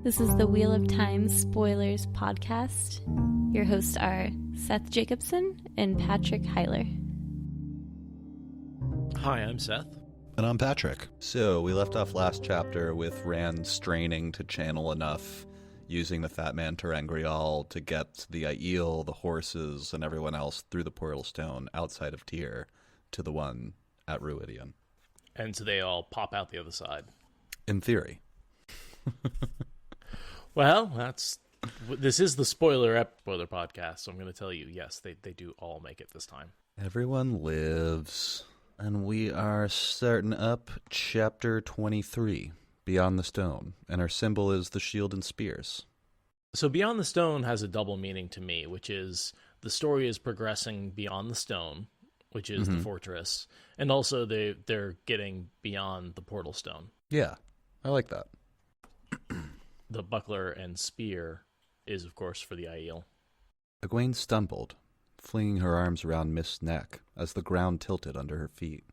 This is the Wheel of Time Spoilers podcast. Your hosts are Seth Jacobson and Patrick Heiler. Hi, I'm Seth. And I'm Patrick. So we left off last chapter with Rand straining to channel enough, using the fat man Ter'angreal to get the Aiel, the horses, and everyone else through the portal stone outside of Tyr to the one at Rhuidean. And so they all pop out the other side. In theory. Well, this is the spoiler podcast, so I'm going to tell you, yes, they do all make it this time. Everyone lives. And we are starting up chapter 23, Beyond the Stone, and our symbol is the shield and spears. So Beyond the Stone has a double meaning to me, which is the story is progressing beyond the stone, which is the fortress, and also they're getting beyond the portal stone. Yeah, I like that. The buckler and spear is, of course, for the Aiel. Egwene stumbled, flinging her arms around Mist's neck as the ground tilted under her feet.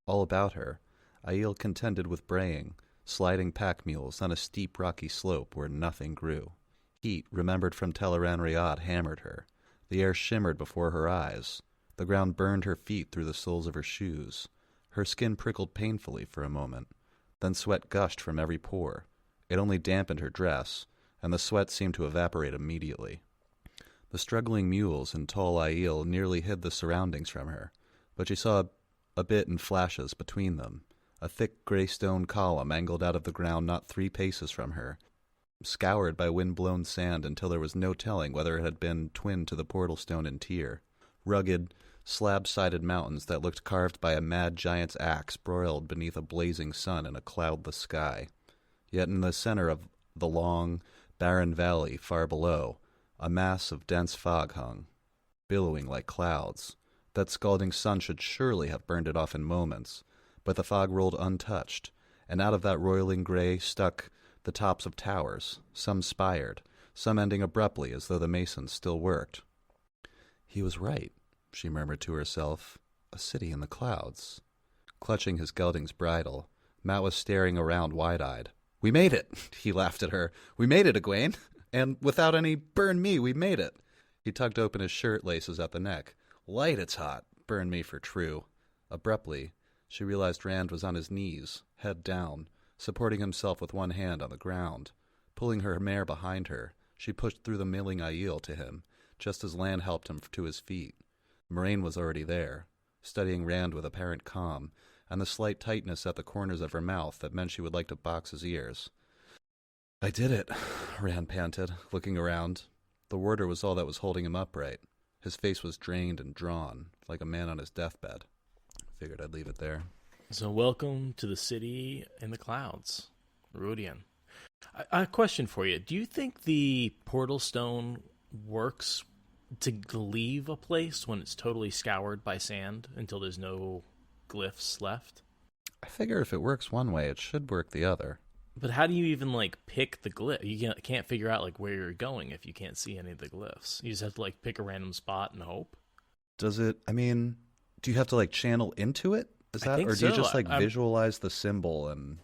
All about her, Aiel contended with braying, sliding pack mules on a steep rocky slope where nothing grew. Heat, remembered from Tel'aran'rhiod, hammered her. The air shimmered before her eyes. The ground burned her feet through the soles of her shoes. Her skin prickled painfully for a moment. Then sweat gushed from every pore. It only dampened her dress, and the sweat seemed to evaporate immediately. The struggling mules and tall Aiel nearly hid the surroundings from her, but she saw a bit in flashes between them. A thick gray stone column angled out of the ground not 3 paces from her, scoured by wind-blown sand until there was no telling whether it had been twinned to the portal stone in Tyr. Rugged, slab-sided mountains that looked carved by a mad giant's axe broiled beneath a blazing sun in a cloudless sky. Yet in the center of the long, barren valley far below, a mass of dense fog hung, billowing like clouds. That scalding sun should surely have burned it off in moments, but the fog rolled untouched, and out of that roiling gray stuck the tops of towers, some spired, some ending abruptly as though the masons still worked. He was right, she murmured to herself, a city in the clouds. Clutching his gelding's bridle, Matt was staring around wide-eyed. "We made it," he laughed at her. "We made it, Egwene. And without any burn me, we made it." He tugged open his shirt laces at the neck. "Light, it's hot. Burn me for true." Abruptly, she realized Rand was on his knees, head down, supporting himself with one hand on the ground. Pulling her mare behind her, she pushed through the milling Aiel to him, just as Lan helped him to his feet. Moiraine was already there, studying Rand with apparent calm, and the slight tightness at the corners of her mouth that meant she would like to box his ears. "I did it," Rand panted, looking around. The warder was all that was holding him upright. His face was drained and drawn, like a man on his deathbed. Figured I'd leave it there. So welcome to the city in the clouds, Rhuidean. A question for you. Do you think the portal stone works to leave a place when it's totally scoured by sand until there's no glyphs left? I figure if it works one way, it should work the other. But how do you even, pick the glyph? You can't figure out, where you're going if you can't see any of the glyphs. You just have to, pick a random spot and hope? Does it, do you have to, channel into it? Is that, or do you just, visualize the symbol and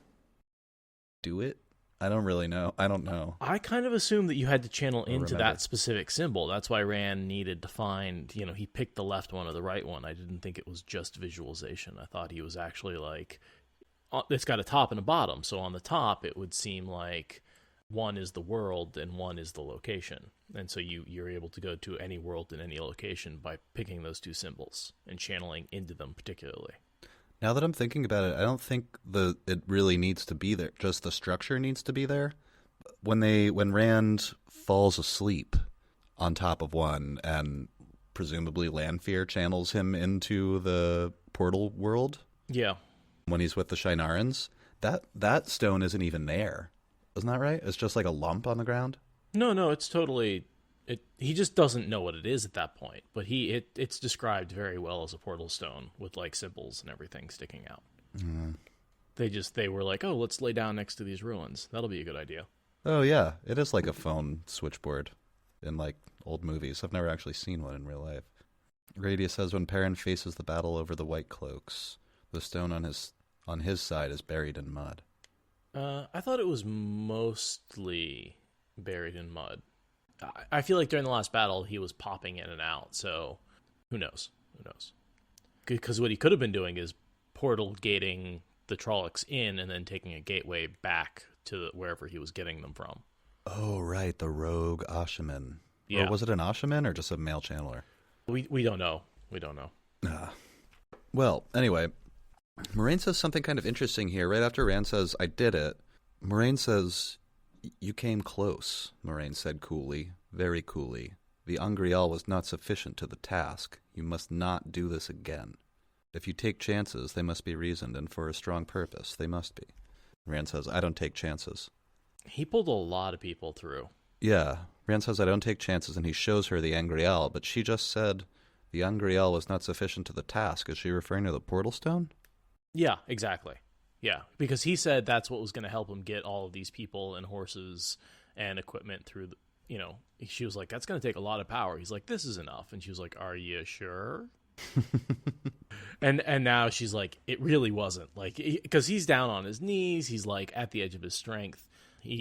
do it? I don't really know. I don't know. I kind of assumed that you had to channel into that specific symbol. That's why Rand needed to find, he picked the left one or the right one. I didn't think it was just visualization. I thought he was actually it's got a top and a bottom. So on the top, it would seem like one is the world and one is the location. And so you're able to go to any world and any location by picking those two symbols and channeling into them particularly. Now that I'm thinking about it, I don't think it really needs to be there. Just the structure needs to be there. When Rand falls asleep on top of one and presumably Lanfear channels him into the portal world. Yeah. When he's with the Shienarans, that stone isn't even there. Isn't that right? It's just like a lump on the ground? No, it's totally... he just doesn't know what it is at that point, but it's described very well as a portal stone with symbols and everything sticking out. Mm. They were like, oh, let's lay down next to these ruins. That'll be a good idea. Oh yeah, it is like a phone switchboard in old movies. I've never actually seen one in real life. Radia says when Perrin faces the battle over the White Cloaks, the stone on his side is buried in mud. I thought it was mostly buried in mud. I feel like during the last battle, he was popping in and out, so who knows? Who knows? Because what he could have been doing is portal gating the Trollocs in and then taking a gateway back to wherever he was getting them from. Oh, right, the rogue Ashaman. Yeah. Or was it an Ashaman or just a male channeler? We don't know. We don't know. Well, anyway, Moiraine says something kind of interesting here. Right after Rand says, I did it, Moiraine says, you came close, Moiraine said coolly, very coolly. The Ter'angreal was not sufficient to the task. You must not do this again. If you take chances, they must be reasoned, and for a strong purpose, they must be. Rand says, I don't take chances. He pulled a lot of people through. Yeah, Rand says, I don't take chances, and he shows her the Ter'angreal, but she just said the Ter'angreal was not sufficient to the task. Is she referring to the portal stone? Yeah, exactly. Yeah, because he said that's what was going to help him get all of these people and horses and equipment through the, she was like, that's going to take a lot of power. He's like, this is enough. And she was like, are you sure? and now she's like, it really wasn't. Like, because he's down on his knees. He's like at the edge of his strength.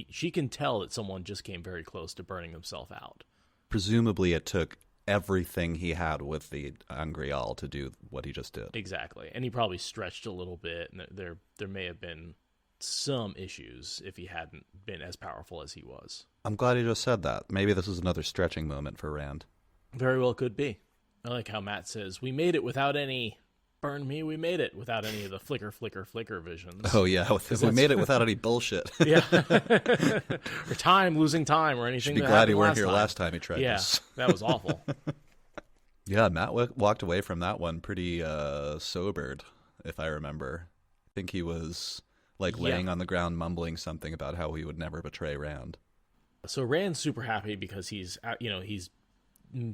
She can tell that someone just came very close to burning himself out. Presumably it took everything he had with the Ter'angreal to do what he just did. Exactly. And he probably stretched a little bit, and there may have been some issues if he hadn't been as powerful as he was. I'm glad he just said that. Maybe this is another stretching moment for Rand. Very well could be. I like how Matt says, we made it without any... Burn me, we made it without any of the flicker, flicker, flicker visions. Oh, yeah. We made it without any bullshit. Yeah. Or losing time, or anything. Should be glad you weren't here last time he tried this. Yeah, that was awful. Yeah, Matt walked away from that one pretty sobered, if I remember. I think he was laying on the ground mumbling something about how he would never betray Rand. So Rand's super happy because he's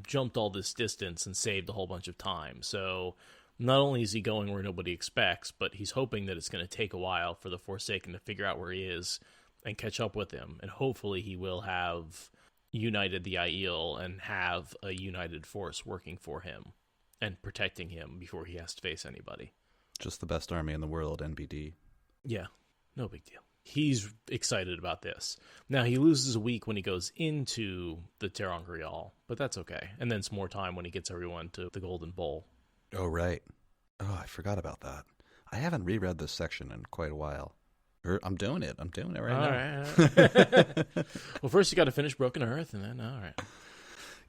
jumped all this distance and saved a whole bunch of time. So not only is he going where nobody expects, but he's hoping that it's going to take a while for the Forsaken to figure out where he is and catch up with him. And hopefully he will have united the Aiel and have a united force working for him and protecting him before he has to face anybody. Just the best army in the world, NBD. Yeah, no big deal. He's excited about this. Now, he loses a week when he goes into the Ter'angreal, but that's okay. And then some more time when he gets everyone to the Golden Bowl. Oh, right. Oh, I forgot about that. I haven't reread this section in quite a while. I'm doing it right now. Right. Well, first you got to finish Broken Earth, and then, all right.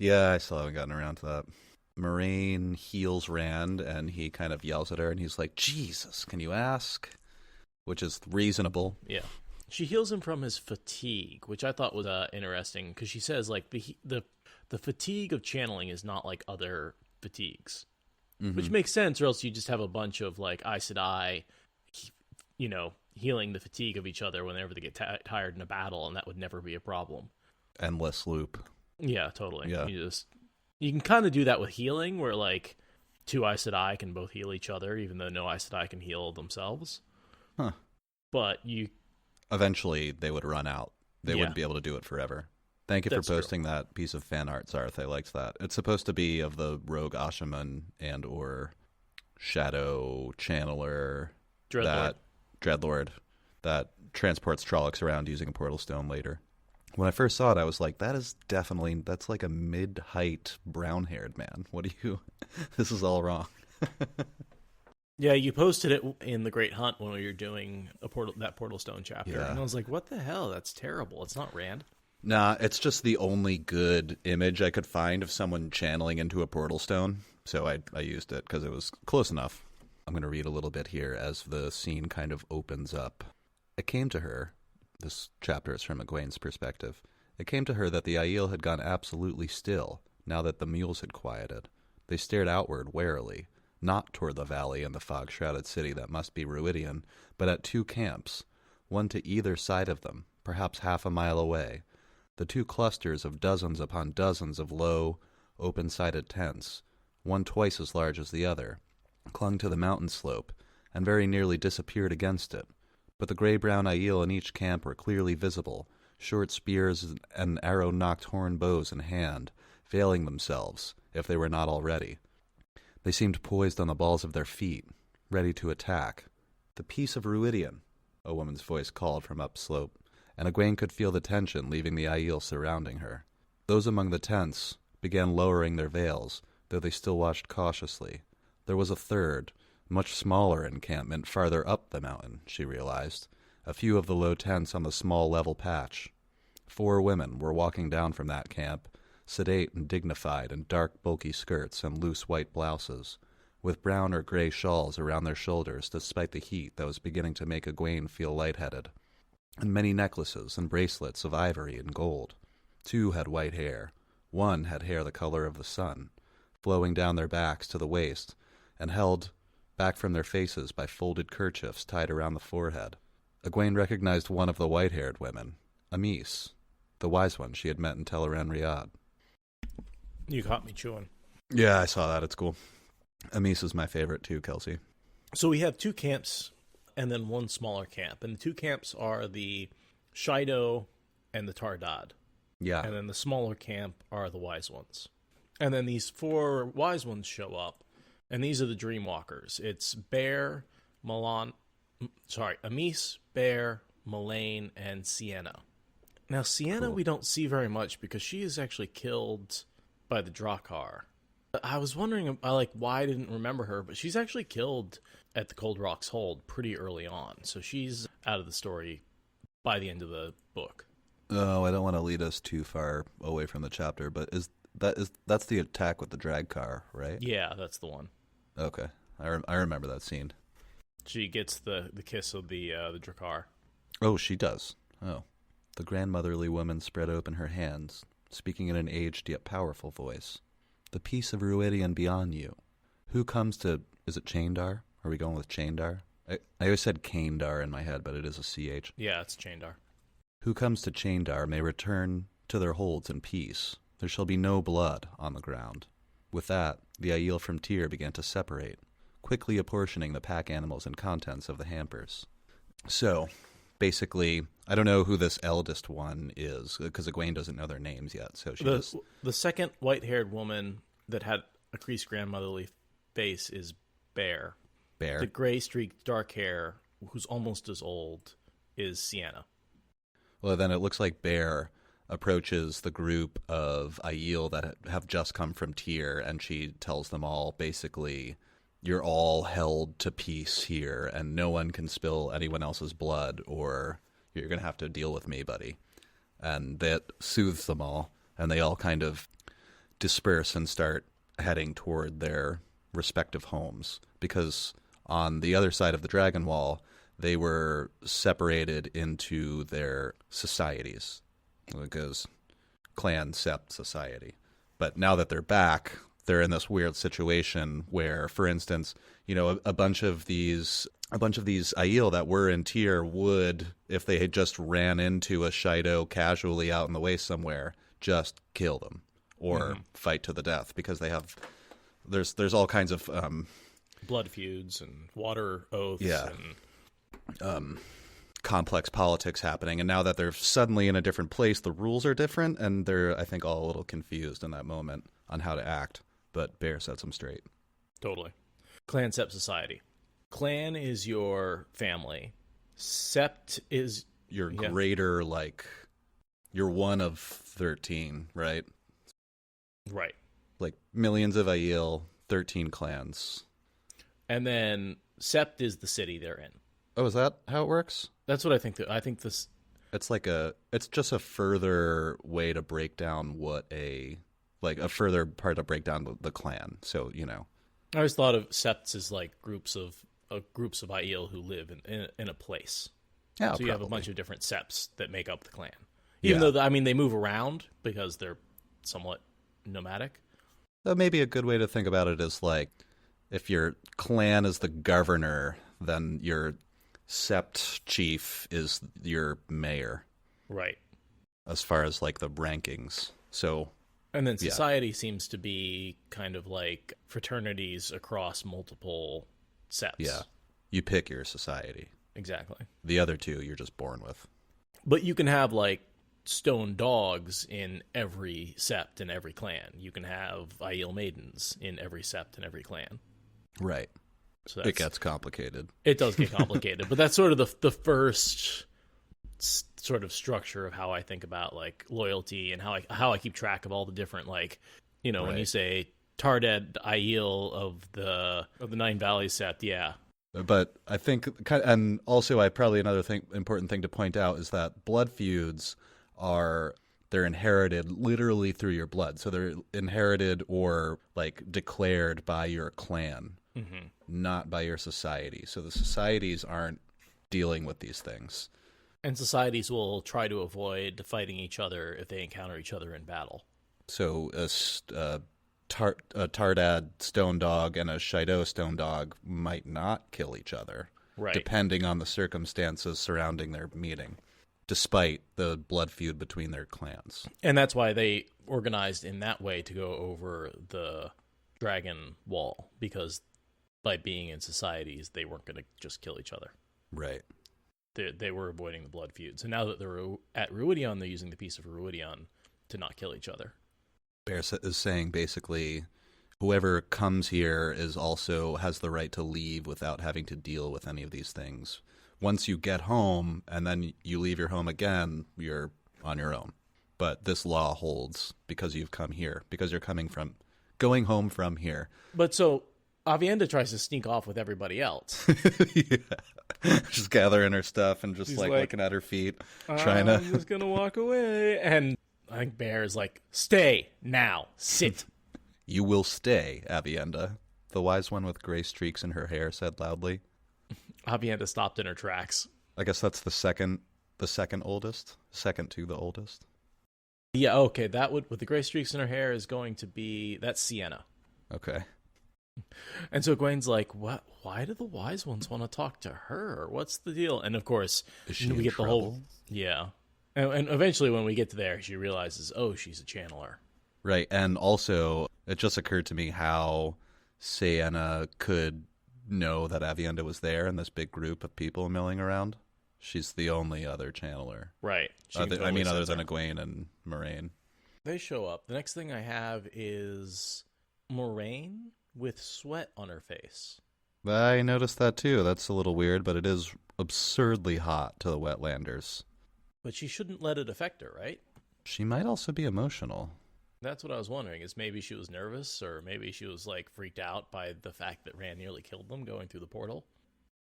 Yeah, I still haven't gotten around to that. Moiraine heals Rand, and he kind of yells at her, and he's like, Jesus, can you ask? Which is reasonable. Yeah. She heals him from his fatigue, which I thought was interesting, because she says, like, the fatigue of channeling is not like other fatigues. Mm-hmm. Which makes sense, or else you just have a bunch of, like, Aes Sedai, healing the fatigue of each other whenever they get tired in a battle, and that would never be a problem. Endless loop. Yeah, totally. Yeah. You can kind of do that with healing, where, like, two Aes Sedai can both heal each other, even though no Aes Sedai can heal themselves. Huh. But you... Eventually, they would run out. They wouldn't be able to do it forever. Thank you for posting that piece of fan art, Zarth. I liked that. It's supposed to be of the rogue Ashaman and or Shadow Channeler, Dreadlord, that transports Trollocs around using a portal stone later. When I first saw it, I was like, that's like a mid-height brown-haired man. This is all wrong. Yeah, you posted it in the Great Hunt when we were doing that portal stone chapter. Yeah. And I was like, what the hell? That's terrible. It's not Rand. Nah, it's just the only good image I could find of someone channeling into a portal stone, so I used it because it was close enough. I'm going to read a little bit here as the scene kind of opens up. It came to her, this chapter is from Egwene's perspective, it came to her that the Aiel had gone absolutely still, now that the mules had quieted. They stared outward warily, not toward the valley and the fog-shrouded city that must be Rhuidean, but at two camps, one to either side of them, perhaps half a mile away. The two clusters of dozens upon dozens of low, open-sided tents, one twice as large as the other, clung to the mountain slope, and very nearly disappeared against it. But the gray-brown Aiel in each camp were clearly visible, short spears and arrow-nocked horn bows in hand, veiling themselves, if they were not already. They seemed poised on the balls of their feet, ready to attack. "The peace of Rhuidean," a woman's voice called from upslope, and Egwene could feel the tension leaving the Aiel surrounding her. Those among the tents began lowering their veils, though they still watched cautiously. There was a third, much smaller encampment farther up the mountain, she realized, a few of the low tents on the small level patch. 4 women were walking down from that camp, sedate and dignified in dark, bulky skirts and loose white blouses, with brown or gray shawls around their shoulders despite the heat that was beginning to make Egwene feel lightheaded, and many necklaces and bracelets of ivory and gold. 2 had white hair. 1 had hair the color of the sun, flowing down their backs to the waist, and held back from their faces by folded kerchiefs tied around the forehead. Egwene recognized one of the white-haired women, Amice, the wise one she had met in Tel'aran'rhiod. You caught me chewing. Yeah, I saw that. It's cool. Amice is my favorite too, Kelsey. So we have 2 camps and then 1 smaller camp. And the 2 camps are the Shaido and the Tardad. Yeah. And then the smaller camp are the Wise Ones. And then these 4 Wise Ones show up. And these are the Dreamwalkers. It's Amice, Bear, Moiraine, and Sienna. Now, Sienna we don't see very much because she is actually killed by the Drakkar. I was wondering, why I didn't remember her, but she's actually killed at the Cold Rocks Hold pretty early on. So she's out of the story by the end of the book. Oh, I don't want to lead us too far away from the chapter, but that's the attack with the drag car, right? Yeah, that's the one. Okay, I remember that scene. She gets the kiss of the Drakkar. Oh, she does. Oh. The grandmotherly woman spread open her hands, speaking in an aged yet powerful voice. The peace of Rhuidean be on you. Who comes to... Is it Chaindar? Are we going with Chaindar? I always said Caindar in my head, but it is a CH. Yeah, it's Chaindar. Who comes to Chaindar may return to their holds in peace. There shall be no blood on the ground. With that, the Aiel from Tyr began to separate, quickly apportioning the pack animals and contents of the hampers. So, basically, I don't know who this eldest one is, because Egwene doesn't know their names yet. So the second white-haired woman that had a creased grandmotherly face is Bear. Bear. The gray-streaked dark hair, who's almost as old, is Sienna. Well, then it looks like Bear approaches the group of Aiel that have just come from Tyr, and she tells them all, basically, you're all held to peace here, and no one can spill anyone else's blood, or you're going to have to deal with me, buddy. And that soothes them all, and they all kind of disperse and start heading toward their respective homes, because on the other side of the Dragon Wall, they were separated into their societies. It goes clan, sept, society. But now that they're back, they're in this weird situation where, for instance, a bunch of these Aiel that were in Tyr would, if they had just ran into a Shaido casually out in the waste somewhere, just kill them or fight to the death, because they have there's all kinds of blood feuds and water oaths and complex politics happening. And now that they're suddenly in a different place, the rules are different, and they're, I think, all a little confused in that moment on how to act. But Bear sets them straight. Totally. Clan, sept, society. Clan is your family. Sept is your greater, you're one of 13, right? Right. Like millions of Aiel, 13 clans. And then sept is the city they're in. Oh, is that how it works? That's what I think. I think this... It's just a further way to break down a further part to break down the clan. So, I always thought of septs as like groups of Aiel who live in a place. Yeah, so you have a bunch of different septs that make up the clan. Even though, they move around because they're somewhat nomadic. So maybe a good way to think about it is if your clan is the governor, then your sept chief is your mayor. Right. As far as the rankings. So... And then society seems to be kind of like fraternities across multiple septs. Yeah. You pick your society. Exactly. The other two you're just born with. But you can have stone dogs in every sept and every clan. You can have Aiel maidens in every sept and every clan. Right. So it gets complicated. It does get complicated. But that's sort of the first sort of structure of how I think about like loyalty and how I keep track of all the different like, you know, when you say Tarded Aiel of the Nine Valleys set, yeah. But I think, and also another important thing to point out is that blood feuds they're inherited literally through your blood. So they're inherited or like declared by your clan, not by your society. So the societies aren't dealing with these things. And societies will try to avoid fighting each other if they encounter each other in battle. So a Tardad stone dog and a Shaido stone dog might not kill each other, depending on the circumstances surrounding their meeting, despite the blood feud between their clans. And that's why they organized in that way to go over the dragon wall, because by being in societies, they weren't going to just kill each other. Right. They were avoiding the blood feuds. And now that they're at Rhuidean, they're using the piece of Rhuidean to not kill each other. Bear is saying basically whoever comes here has the right to leave without having to deal with any of these things. Once you get home and then you leave your home again, you're on your own. But this law holds because you've come here, because you're going home from here. But so Aviendha tries to sneak off with everybody else. Yeah. Just gathering her stuff and just like looking at her feet, trying to. I'm just going to walk away. And I think Bear is like, stay now, sit. You will stay, Aviendha, the wise one with gray streaks in her hair said loudly. Aviendha stopped in her tracks. I guess that's the second oldest, second to the oldest. Yeah, okay, that would, with the gray streaks in her hair, is going to be, that's Sienna. Okay. And so Egwene's like, what? Why do the wise ones want to talk to her? What's the deal? And of course, we get the whole, yeah. And eventually when we get to there, she realizes, oh, she's a channeler. Right, and also, it just occurred to me how Sienna could know that Aviendha was there in this big group of people milling around. She's the only other channeler. Right. Other than Egwene and Moiraine. They show up. The next thing I have is Moiraine with sweat on her face. I noticed that too. That's a little weird, but it is absurdly hot to the Wetlanders. But she shouldn't let it affect her, right? She might also be emotional. That's what I was wondering, is maybe she was nervous, or maybe she was like freaked out by the fact that Rand nearly killed them going through the portal.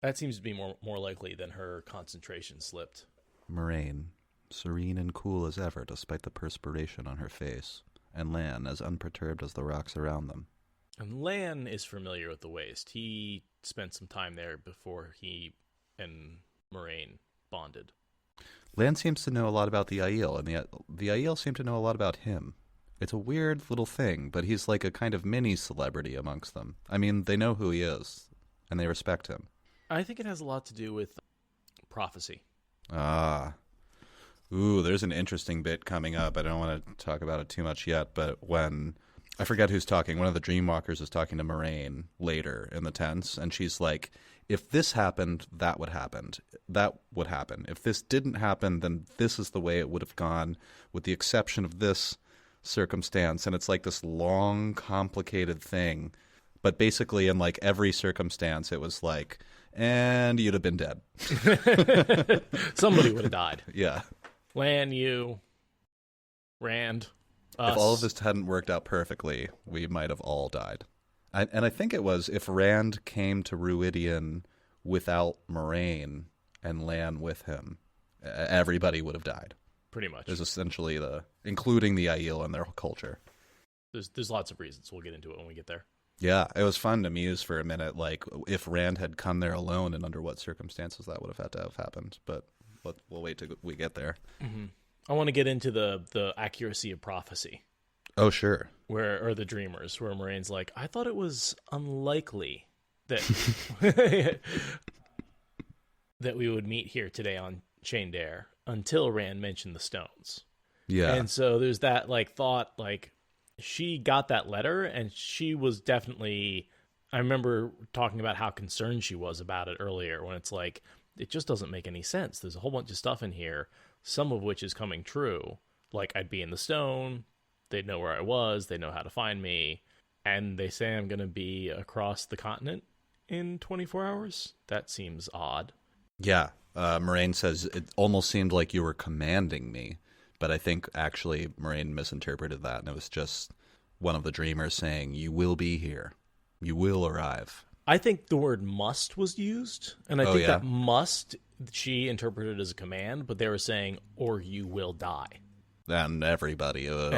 That seems to be more likely than her concentration slipped. Moiraine, serene and cool as ever despite the perspiration on her face, and Lan as unperturbed as the rocks around them. And Lan is familiar with the waste. He spent some time there before he and Moiraine bonded. Lan seems to know a lot about the Aiel, and the Aiel seem to know a lot about him. It's a weird little thing, but he's like a kind of mini celebrity amongst them. I mean, they know who he is, and they respect him. I think it has a lot to do with prophecy. Ah. Ooh, there's an interesting bit coming up. I don't want to talk about it too much yet, but when... I forget who's talking. One of the Dreamwalkers is talking to Moiraine later in the tents, and she's like, if this happened, that would happen. That would happen. If this didn't happen, then this is the way it would have gone, with the exception of this circumstance. And it's like this long, complicated thing. But basically, in like every circumstance, it was like, and you'd have been dead. Somebody would have died. Yeah. Lan, you, Rand, us. If all of this hadn't worked out perfectly, we might have all died. And I think it was if Rand came to Rhuidean without Moiraine and Lan with him, everybody would have died. Pretty much. There's essentially including the Aiel and their culture. There's lots of reasons. We'll get into it when we get there. Yeah, it was fun to muse for a minute, like if Rand had come there alone and under what circumstances that would have had to have happened. But we'll wait till we get there. Mm-hmm. I want to get into the accuracy of prophecy. Oh, sure. Or the Dreamers, where Moraine's like, I thought it was unlikely that that we would meet here today on Shain'Dare until Rand mentioned the stones. Yeah. And so there's that like thought, like she got that letter and she was definitely, I remember talking about how concerned she was about it earlier, when it's like, it just doesn't make any sense. There's a whole bunch of stuff in here, some of which is coming true. Like, I'd be in the stone, they'd know where I was, they know how to find me, and they say I'm going to be across the continent in 24 hours? That seems odd. Yeah, Moiraine says, it almost seemed like you were commanding me. But I think actually Moiraine misinterpreted that, and it was just one of the dreamers saying, you will be here. You will arrive. I think the word must was used, and I think that must she interpreted as a command, but they were saying, or you will die. And everybody. So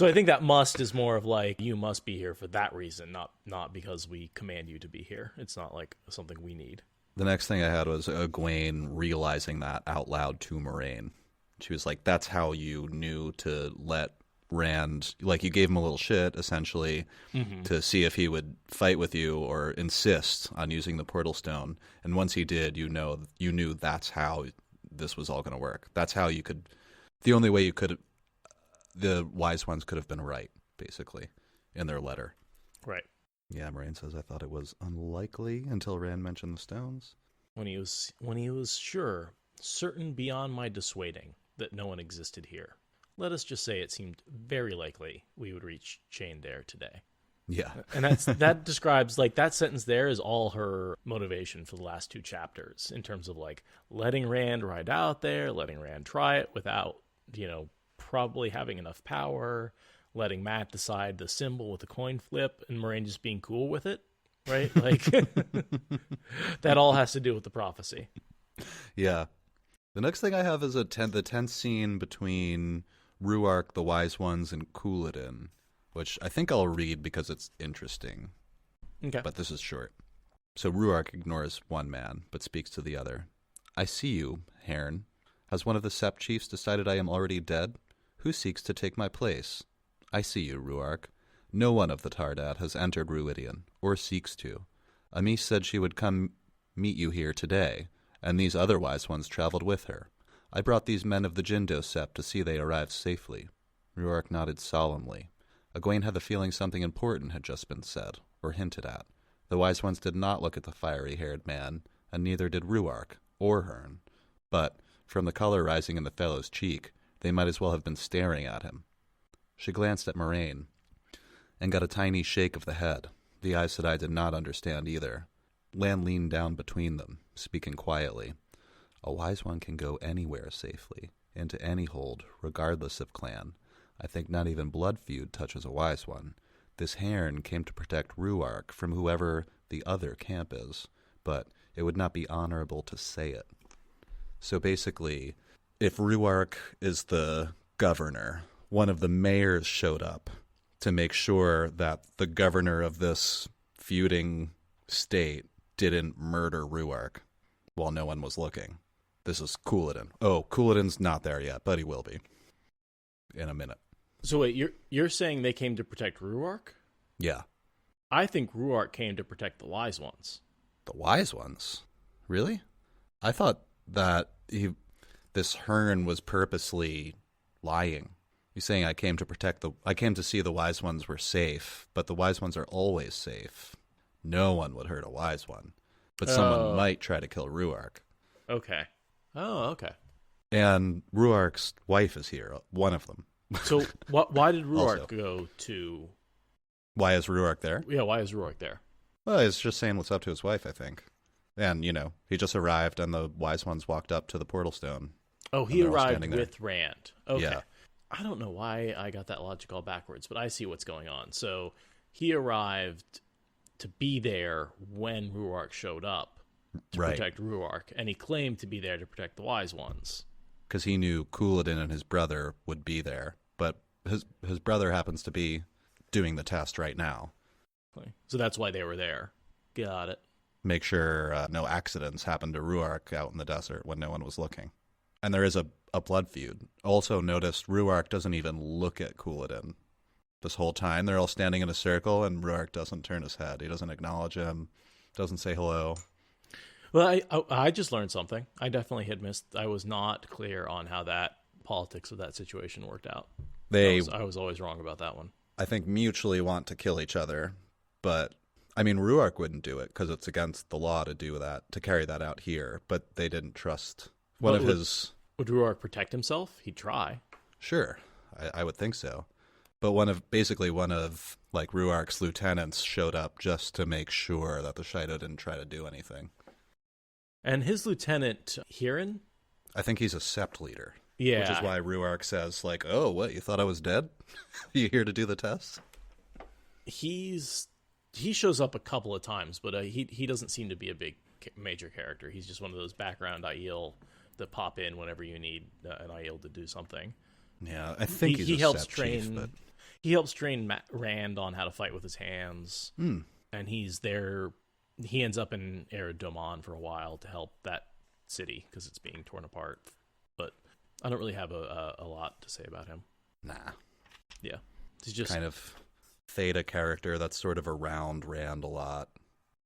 I think that must is more of like, you must be here for that reason, not because we command you to be here. It's not like something we need. The next thing I had was Egwene realizing that out loud to Moiraine. She was like, that's how you knew to let Rand, like you gave him a little shit, essentially, to see if he would fight with you or insist on using the portal stone. And once he did, you knew that's how this was all going to work. That's how you could, the only way you could, the Wise Ones could have been right, basically, in their letter. Right. Yeah, Moiraine says, I thought it was unlikely until Rand mentioned the stones. When he was certain beyond my dissuading that no one existed here. Let us just say it seemed very likely we would reach Chaindair today. Yeah. And that describes, like, that sentence there is all her motivation for the last 2 chapters in terms of, like, letting Rand ride out there, letting Rand try it without, probably having enough power, letting Matt decide the symbol with the coin flip, and Moiraine just being cool with it, right? Like, that all has to do with the prophecy. Yeah. The next thing I have is the tense scene between Rhuarc, the Wise Ones, and Couladin, which I think I'll read because it's interesting. Okay. But this is short. So Rhuarc ignores one man, but speaks to the other. I see you, Hairn. Has one of the Sept chiefs decided I am already dead? Who seeks to take my place? I see you, Rhuarc. No one of the Tardat has entered Rhuidean, or seeks to. Amis said she would come meet you here today, and these other Wise Ones traveled with her. I brought these men of the Jindo Sept to see they arrived safely. Rhuarc nodded solemnly. Egwene had the feeling something important had just been said, or hinted at. The Wise Ones did not look at the fiery-haired man, and neither did Rhuarc, or Hearn. But, from the color rising in the fellow's cheek, they might as well have been staring at him. She glanced at Moiraine, and got a tiny shake of the head, the eyes that I did not understand either. Lan leaned down between them, speaking quietly. A Wise One can go anywhere safely, into any hold, regardless of clan. I think not even blood feud touches a Wise One. This Hairn came to protect Rhuarc from whoever the other camp is, but it would not be honorable to say it. So basically, if Rhuarc is the governor, one of the mayors showed up to make sure that the governor of this feuding state didn't murder Rhuarc while no one was looking. This is Couladin. Oh, Couladin's not there yet, but he will be in a minute. So wait, you're saying they came to protect Rhuarc? Yeah. I think Rhuarc came to protect the Wise Ones. The Wise Ones? Really? I thought that this Hearn was purposely lying. He's saying I came to see the Wise Ones were safe, but the Wise Ones are always safe. No one would hurt a Wise One, but someone might try to kill Rhuarc. Okay. Oh, okay. And Rhuarc's wife is here, one of them. So why did Rhuarc go to... Why is Rhuarc there? Yeah, why is Rhuarc there? Well, he's just saying what's up to his wife, I think. And, he just arrived and the Wise Ones walked up to the portal stone. Oh, he arrived with Rand. Okay. Yeah. I don't know why I got that logic all backwards, but I see what's going on. So he arrived to be there when Rhuarc showed up to protect Rhuarc, and he claimed to be there to protect the Wise Ones. Because he knew Couladin and his brother would be there, but his brother happens to be doing the test right now. So that's why they were there. Got it. Make sure no accidents happened to Rhuarc out in the desert when no one was looking. And there is a blood feud. Also noticed Rhuarc doesn't even look at Couladin this whole time. They're all standing in a circle, and Rhuarc doesn't turn his head. He doesn't acknowledge him, doesn't say hello. Well, I just learned something. I definitely had missed. I was not clear on how that politics of that situation worked out. I was always wrong about that one. I think mutually want to kill each other, but I mean, Rhuarc wouldn't do it because it's against the law to do that, to carry that out here. But they didn't trust would Rhuarc protect himself? He'd try. Sure, I would think so. But one of like Rhuarc's lieutenants showed up just to make sure that the Shaido didn't try to do anything. And his lieutenant, Huron? I think he's a sept leader. Yeah. Which is why Rhuarc says, like, oh, what, you thought I was dead? You here to do the test? He shows up a couple of times, but he doesn't seem to be a big major character. He's just one of those background Aiel that pop in whenever you need an Aiel to do something. Yeah, I think he helps train. Chief, but... He helps train Rand on how to fight with his hands, and he's there. He ends up in Ered Doman for a while to help that city because it's being torn apart. But I don't really have a lot to say about him. Nah. Yeah, he's just kind of Theta character that's sort of around Rand a lot,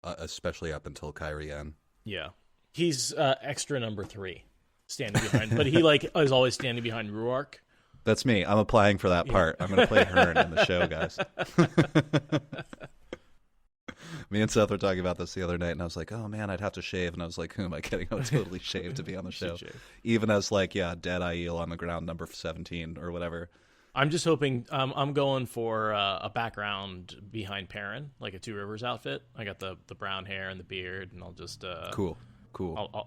especially up until Cairhien. Yeah, he's extra number 3, standing behind, but he like is always standing behind Rhuarc. That's me. I'm applying for that part. I'm going to play Hearn in the show, guys. Me and Seth were talking about this the other night, and I was like, oh, man, I'd have to shave. And I was like, who am I kidding? I would totally shave to be on the show. Even as, like, dead Aiel on the ground, number 17 or whatever. I'm just hoping, I'm going for a background behind Perrin, like a Two Rivers outfit. I got the brown hair and the beard, and I'll just... Cool.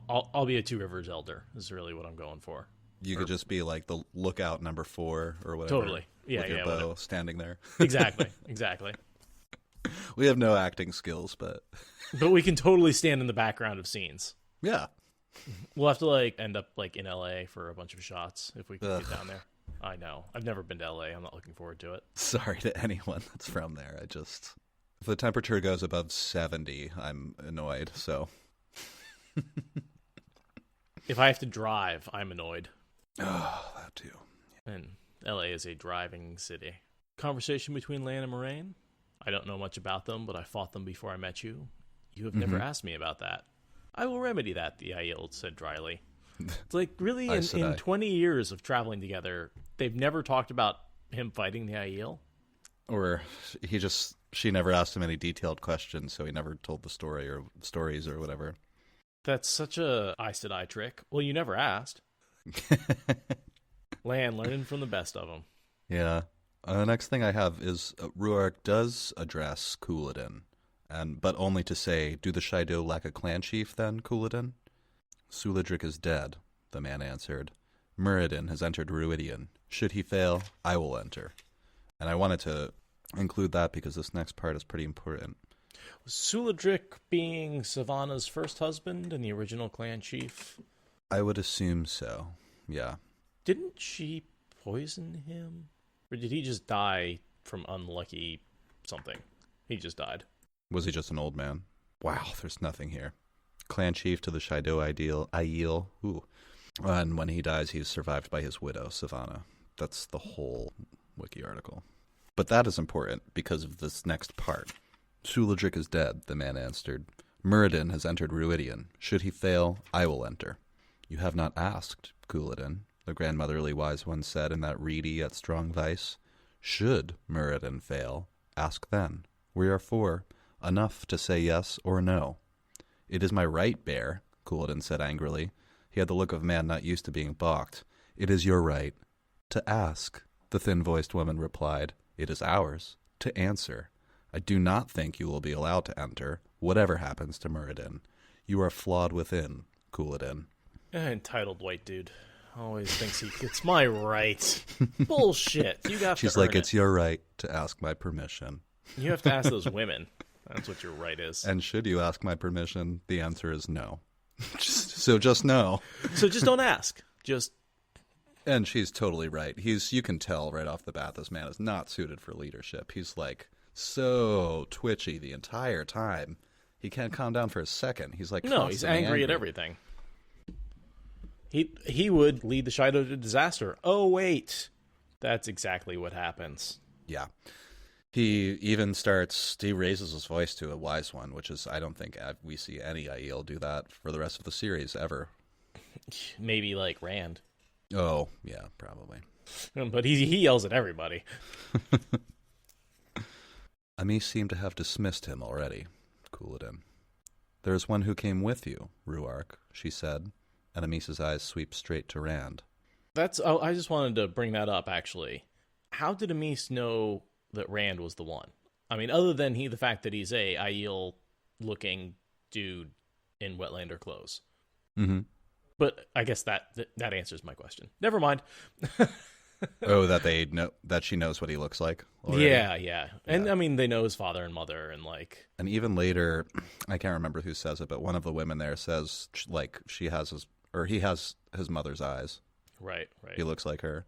I'll be a Two Rivers elder, is really what I'm going for. You could just be like the lookout number 4 or whatever. Totally. Yeah, with your bow whatever. Standing there. Exactly. We have no acting skills, but we can totally stand in the background of scenes. Yeah. We'll have to end up in LA for a bunch of shots if we can get down there. I know. I've never been to LA. I'm not looking forward to it. Sorry to anyone that's from there. If the temperature goes above 70, I'm annoyed, so. If I have to drive, I'm annoyed. Oh, that too. And LA is a driving city. Conversation between Lan and Moiraine. I don't know much about them, but I fought them before I met you. You have never asked me about that. I will remedy that, the Aiel said dryly. It's like, really, in 20 years of traveling together, they've never talked about him fighting the Aiel? Or she never asked him any detailed questions, so he never told the stories or whatever. That's such a Aes Sedai trick. Well, you never asked. Lan learning from the best of them. Yeah. The next thing I have is Rhuarc does address Couladin, but only to say, do the Shaido lack a clan chief then, Couladin? Suladric is dead, the man answered. Muradin has entered Rhuidean. Should he fail, I will enter. And I wanted to include that because this next part is pretty important. Suladric being Savannah's first husband and the original clan chief? I would assume so, yeah. Didn't she poison him? Or did he just die from unlucky something? He just died. Was he just an old man? Wow, there's nothing here. Clan chief to the Shaido Aiel. Ooh. And when he dies, he's survived by his widow, Savannah. That's the whole wiki article. But that is important because of this next part. Suladric is dead, the man answered. Muradin has entered Rhuidean. Should he fail, I will enter. You have not asked, Couladin, the grandmotherly wise one said in that reedy yet strong voice. Should Muradin fail, ask then. We are 4, enough to say yes or no. It is my right, Bear, Couladin said angrily. He had the look of a man not used to being balked. It is your right. To ask, the thin-voiced woman replied. It is ours. To answer. I do not think you will be allowed to enter, whatever happens to Muradin. You are flawed within, Couladin. Entitled white dude. Always thinks it's my right. Bullshit. You got She's like, it's your right to ask my permission. You have to ask those women. That's what your right is. And should you ask my permission, the answer is no. So just no. So just don't ask. And she's totally right. You can tell right off the bat this man is not suited for leadership. He's like so twitchy the entire time. He can't calm down for a second. He's like he's angry at everything. He would lead the Shaido to disaster. Oh wait, that's exactly what happens. Yeah. He even he raises his voice to a wise one, which is, I don't think we see any Aiel do that for the rest of the series ever. Maybe like Rand. Oh, yeah, probably. But he yells at everybody. Amis seemed to have dismissed him already, Couladin. There is one who came with you, Rhuarc, she said, and Amis's eyes sweep straight to Rand. I just wanted to bring that up, actually. how did Amis know that Rand was the one? I mean, other than the fact that he's a Aiel-looking dude in Wetlander clothes. Mm-hmm. But I guess that answers my question. Never mind. Oh, that they know that she knows what he looks like already? Yeah. And I mean, they know his father and mother, and like. And even later, I can't remember who says it, but one of the women there says like he has his mother's eyes. Right. He looks like her.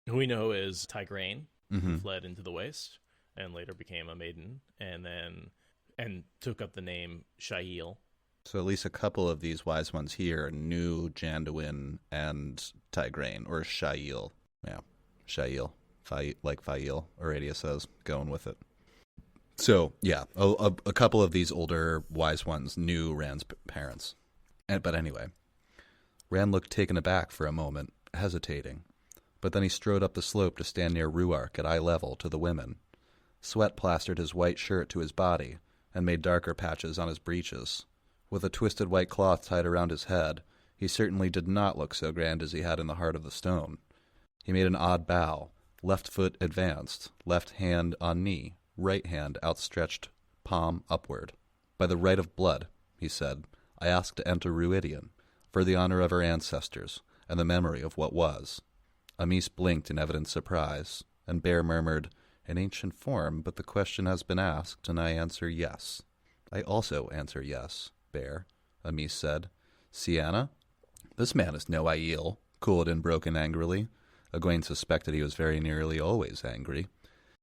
Who we know is Ter'angreal, Mm-hmm. who fled into the waste and later became a maiden, and took up the name Shail. So at least a couple of these wise ones here knew Janduin and Ter'angreal, or Shail. Yeah, Shail. Like Fail, Aradia says, going with it. So, yeah, a couple of these older wise ones knew Rand's parents. But anyway, Rand looked taken aback for a moment, hesitating. But then he strode up the slope to stand near Rhuarc at eye level to the women. Sweat plastered his white shirt to his body and made darker patches on his breeches. With a twisted white cloth tied around his head, he certainly did not look so grand as he had in the heart of the stone. He made an odd bow, left foot advanced, left hand on knee, right hand outstretched, palm upward. By the right of blood, he said, I ask to enter Rhuidean, for the honor of our ancestors, and the memory of what was. Amis blinked in evident surprise, and Bear murmured, An ancient form, but the question has been asked, and I answer yes. I also answer yes, Bear, Amis said. Sienna? This man is no Aiel, Couladin broke in angrily. Egwene suspected he was very nearly always angry.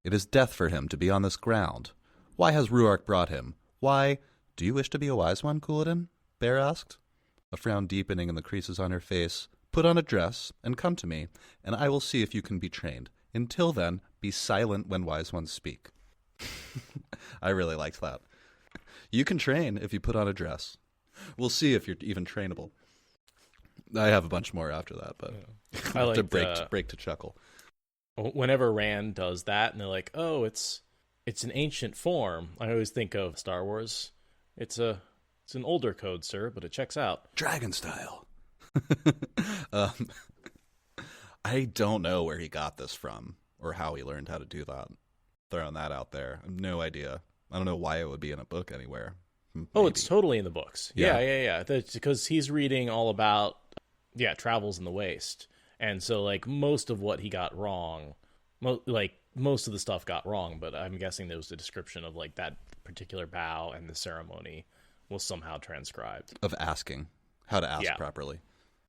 It is death for him to be on this ground. Why has Rhuarc brought him? Why? Do you wish to be a wise one, Couladin? Bear asked. A frown deepening in the creases on her face. Put on a dress, and come to me, and I will see if you can be trained. Until then, be silent when wise ones speak. I really liked that. You can train if you put on a dress. We'll see if you're even trainable. I have a bunch more after that, but I like to break to chuckle. Whenever Rand does that, and they're like, "Oh, it's an ancient form," I always think of Star Wars. It's an older code, sir, but it checks out. Dragon style. I don't know where he got this from or how he learned how to do that. Throwing that out there, I have no idea. I don't know why it would be in a book anywhere. Maybe. Oh, it's totally in the books. Yeah. That's because he's reading all about travels in the waste, and so like most of what he got wrong, most of the stuff got wrong. But I'm guessing there was a description of like that particular bow and the ceremony was somehow transcribed of asking how to ask properly,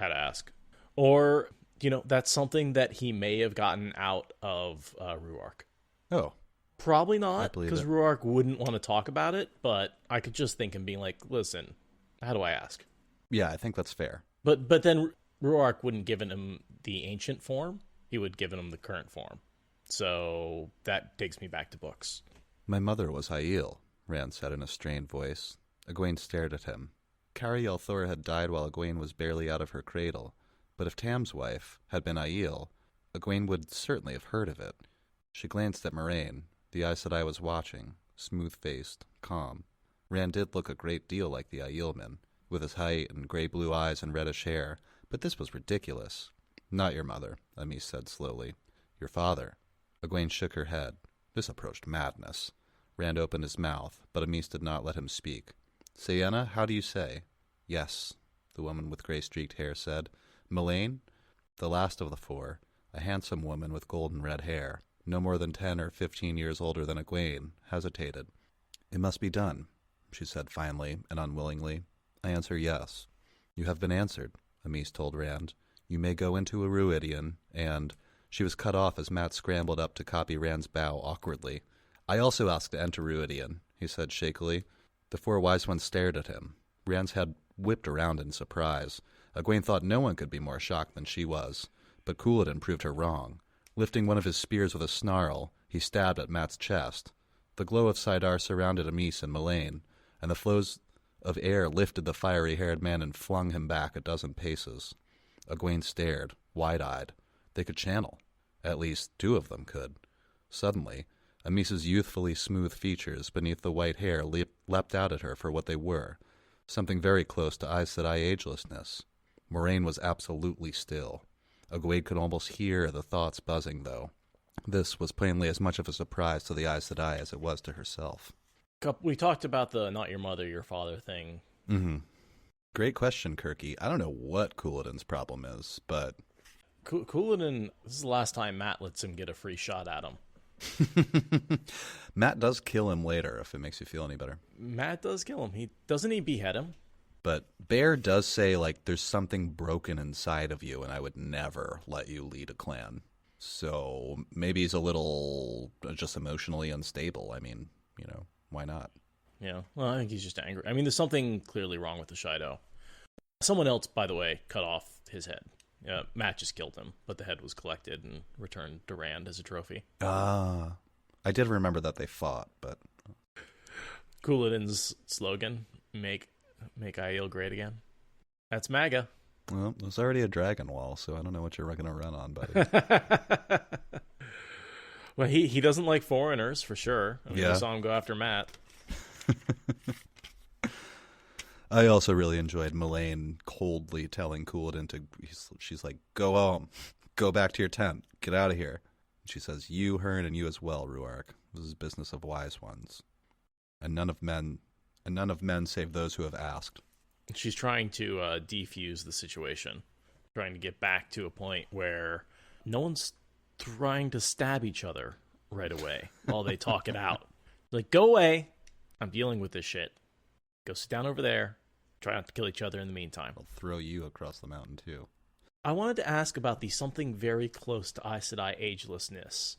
how to ask, or that's something that he may have gotten out of Rhuarc. Oh. Probably not, because Rhuarc wouldn't want to talk about it, but I could just think him being like, listen, how do I ask? Yeah, I think that's fair. But then Rhuarc wouldn't given him the ancient form. He would given him the current form. So that takes me back to books. My mother was Aiel, Rand said in a strained voice. Egwene stared at him. Cariel Thor had died while Egwene was barely out of her cradle, but if Tam's wife had been Aiel, Egwene would certainly have heard of it. She glanced at Moiraine. The Aes Sedai was watching, smooth-faced, calm. Rand did look a great deal like the Aielman, with his height and gray-blue eyes and reddish hair, but this was ridiculous. Not your mother, Amis said slowly. Your father. Egwene shook her head. This approached madness. Rand opened his mouth, but Amis did not let him speak. Sienna, how do you say? Yes, the woman with gray-streaked hair said. Moiraine? The last of the four, a handsome woman with golden red hair, no more than 10 or 15 years older than Egwene, hesitated. It must be done, she said finally and unwillingly. I answer yes. You have been answered, Amis told Rand. You may go into a Rhuidean, and... She was cut off as Matt scrambled up to copy Rand's bow awkwardly. I also ask to enter Rhuidean, he said shakily. The four wise ones stared at him. Rand's head whipped around in surprise. Egwene thought no one could be more shocked than she was, but Couladin proved her wrong. Lifting one of his spears with a snarl, he stabbed at Matt's chest. The glow of Saidar surrounded Amis and Moiraine, and the flows of air lifted the fiery-haired man and flung him back a dozen paces. Egwene stared, wide-eyed. They could channel. At least 2 of them could. Suddenly, Amis's youthfully smooth features beneath the white hair leapt out at her for what they were, something very close to Aes Sedai agelessness. Moiraine was absolutely still. Egwene could almost hear the thoughts buzzing, though. This was plainly as much of a surprise to the Aes Sedai as it was to herself. We talked about the not your mother, your father thing. Mm-hmm. Great question, Kirky. I don't know what Couladin's problem is, but... Couladin, this is the last time Matt lets him get a free shot at him. Matt does kill him later, if it makes you feel any better. Matt does kill him. Doesn't he behead him? But Bear does say, like, there's something broken inside of you, and I would never let you lead a clan. So maybe he's a little just emotionally unstable. I mean, why not? Yeah, well, I think he's just angry. I mean, there's something clearly wrong with the Shaido. Someone else, by the way, cut off his head. Matt just killed him, but the head was collected and returned to Rand as a trophy. I did remember that they fought, but... Couladin's slogan, make Aiel great again. That's MAGA. Well, there's already a dragon wall, so I don't know what you're going to run on, buddy. Well, he doesn't like foreigners, for sure. I mean, yeah. We saw him go after Matt. I also really enjoyed Moiraine coldly telling Couladin she's like, go home, go back to your tent, get out of here. She says, you, Hearn, and you as well, Rhuarc. This is business of wise ones. And none of men save those who have asked. She's trying to defuse the situation, trying to get back to a point where no one's trying to stab each other right away while they talk it out. Like, go away. I'm dealing with this shit. Go sit down over there. Try not to kill each other in the meantime. I'll throw you across the mountain, too. I wanted to ask about the something very close to Aes Sedai agelessness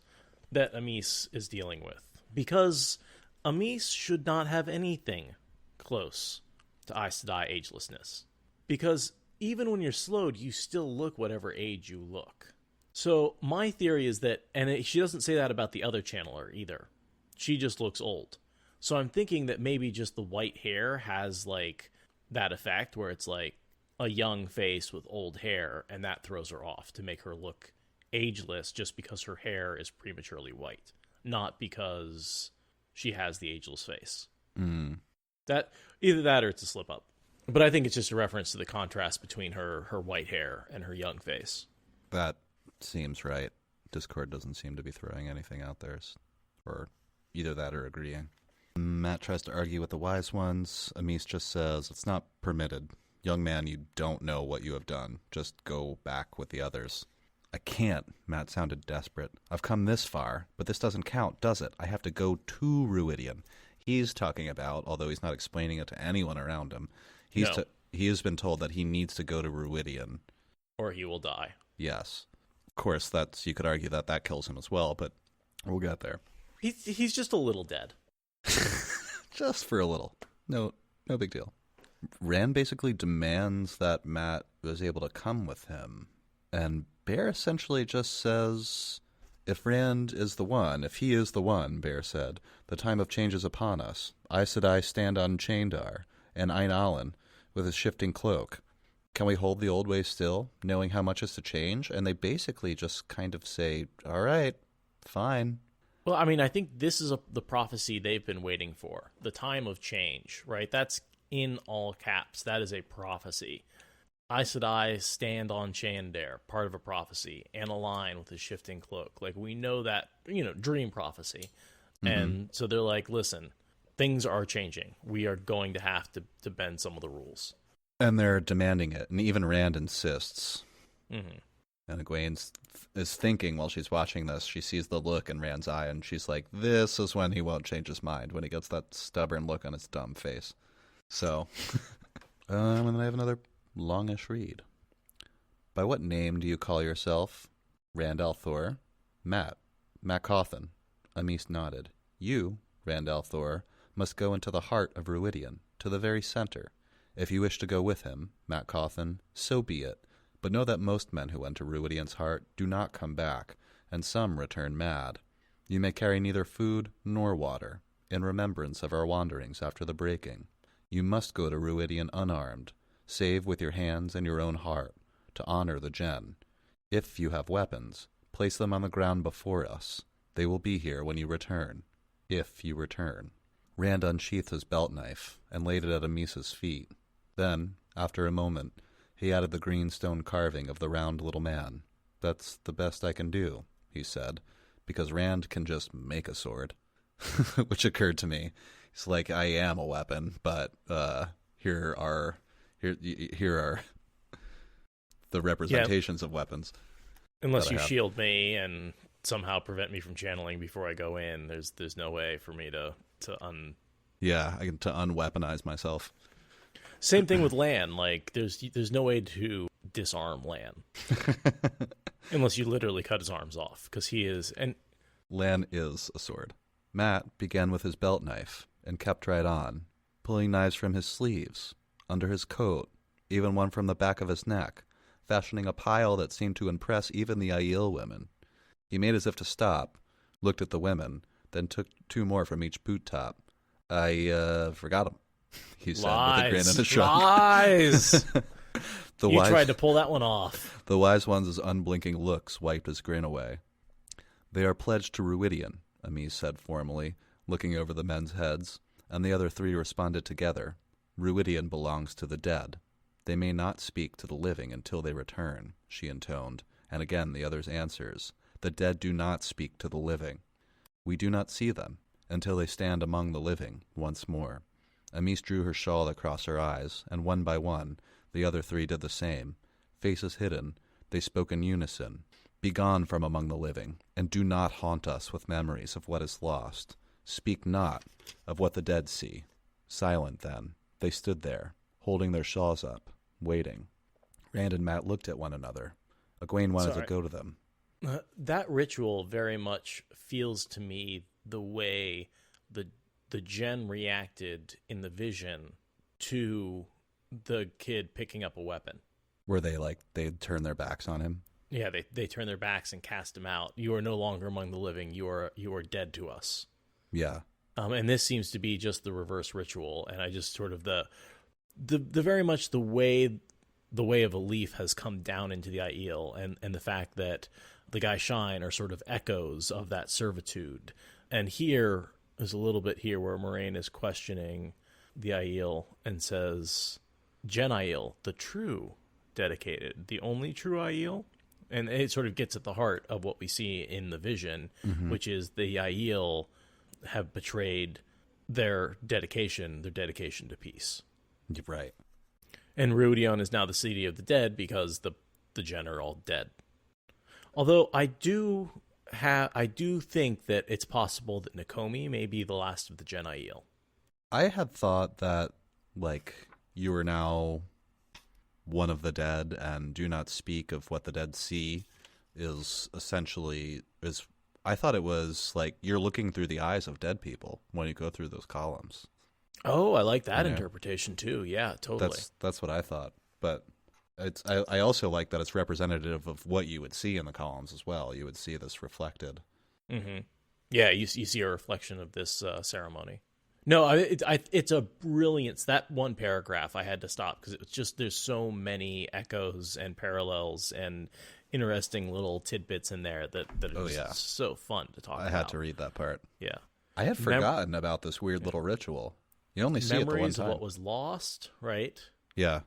that Amys is dealing with. Because Amys should not have anything close to Aes Sedai agelessness. Because even when you're slowed, you still look whatever age you look. So my theory is that, and she doesn't say that about the other channeler either. She just looks old. So I'm thinking that maybe just the white hair has, like, that effect where it's, like, a young face with old hair, and that throws her off to make her look ageless just because her hair is prematurely white, not because she has the ageless face. That either that or it's a slip-up. But I think it's just a reference to the contrast between her white hair and her young face. That seems right. Discord doesn't seem to be throwing anything out there, or either that or agreeing. Matt tries to argue with the wise ones. Amys just says, it's not permitted. Young man, you don't know what you have done. Just go back with the others. I can't. Matt sounded desperate. I've come this far, but this doesn't count, does it? I have to go to Rhuidean. He's talking about, although he's not explaining it to anyone around him, he has been told that he needs to go to Rhuidean. Or he will die. Yes. Of course, you could argue that kills him as well, but we'll get there. He's just a little dead. Just for a little. No big deal. Rand basically demands that Matt was able to come with him. And Bear essentially just says, if Rand is the one, if he is the one, Bear said, the time of change is upon us. Aes Sedai stand on Chaindar, and Ein Allen with his shifting cloak. Can we hold the old way still, knowing how much is to change? And they basically just kind of say, all right, fine. Well, I mean, I think this is the prophecy they've been waiting for. The time of change, right? That's in all caps. That is a prophecy. Aes Sedai stand on Chaindar, part of a prophecy, and align with his shifting cloak. Like, we know that, dream prophecy. Mm-hmm. And so they're like, listen, things are changing. We are going to have to bend some of the rules. And they're demanding it. And even Rand insists. Mm-hmm. And Egwene is thinking while she's watching this, she sees the look in Rand's eye, and she's like, this is when he won't change his mind, when he gets that stubborn look on his dumb face. So, and then I have another longish read. By what name do you call yourself? Rand al'Thor. Matt Cawthon. Amys nodded. You, Rand al'Thor, must go into the heart of Rhuidean, to the very center. If you wish to go with him, Matt Cawthon, so be it. But know that most men who enter Rhuidean's heart do not come back, and some return mad. You may carry neither food nor water, in remembrance of our wanderings after the breaking. You must go to Rhuidean unarmed, save with your hands and your own heart, to honor the Gen. If you have weapons, place them on the ground before us. They will be here when you return, if you return. Rand unsheathed his belt knife and laid it at Amys's feet. Then, after a moment, he added the green stone carving of the round little man. That's the best I can do, he said, because Rand can just make a sword, which occurred to me. It's like, I am a weapon, but here are the representations of weapons. Unless you shield me and somehow prevent me from channeling before I go in, there's no way for me to unweaponize myself. Same thing with Lan. Like, there's no way to disarm Lan unless you literally cut his arms off, because he is. And Lan is a sword. Matt began with his belt knife and kept right on, pulling knives from his sleeves, under his coat, even one from the back of his neck, fashioning a pile that seemed to impress even the Aiel women. He made as if to stop, looked at the women, then took 2 more from each boot top. I forgot them, he said with a grin and a shrug. Lies! You tried to pull that one off. The Wise Ones' unblinking looks wiped his grin away. They are pledged to Rhuidean, Amis said formally, looking over the men's heads, and the other 3 responded together. Rhuidean belongs to the dead. They may not speak to the living until they return, she intoned, and again the others' answers. The dead do not speak to the living. We do not see them until they stand among the living once more. Amis drew her shawl across her eyes, and one by one, the other 3 did the same. Faces hidden, they spoke in unison. Begone from among the living, and do not haunt us with memories of what is lost. Speak not of what the dead see. Silent then, they stood there, holding their shawls up, waiting. Rand and Matt looked at one another. Egwene wanted to go to them. That ritual very much feels to me the way the Gen reacted in the vision to the kid picking up a weapon. Were they'd turn their backs on him? Yeah, they turn their backs and cast him out. You are no longer among the living. You are dead to us. Yeah. And this seems to be just the reverse ritual, and I just sort of the very much the way of a leaf has come down into the Aiel, and the fact that the Guy Shine are sort of echoes of that servitude. And here is a little bit here where Moiraine is questioning the Aiel and says, Gen Aiel, the true dedicated, the only true Aiel. And it sort of gets at the heart of what we see in the vision, which is the Aiel have betrayed their dedication to peace. Right. And Rhuidean is now the city of the dead because the Gen are all dead. Although I do think that it's possible that Nakomi may be the last of the Gen Aiel. I had thought that, you are now one of the dead and do not speak of what the dead see I thought it was you're looking through the eyes of dead people when you go through those columns. Oh, I like that interpretation too. Yeah, totally. That's what I thought. But I also like that it's representative of what you would see in the columns as well. You would see this reflected. Mm-hmm. Yeah, you see a reflection of this ceremony. No, it's a brilliance. That one paragraph I had to stop because it's just there's so many echoes and parallels and interesting little tidbits in there that are so fun to talk about. I had to read that part. Yeah. I had forgotten about this weird little ritual. You only see it the one memories time. of what was lost, right? Yeah.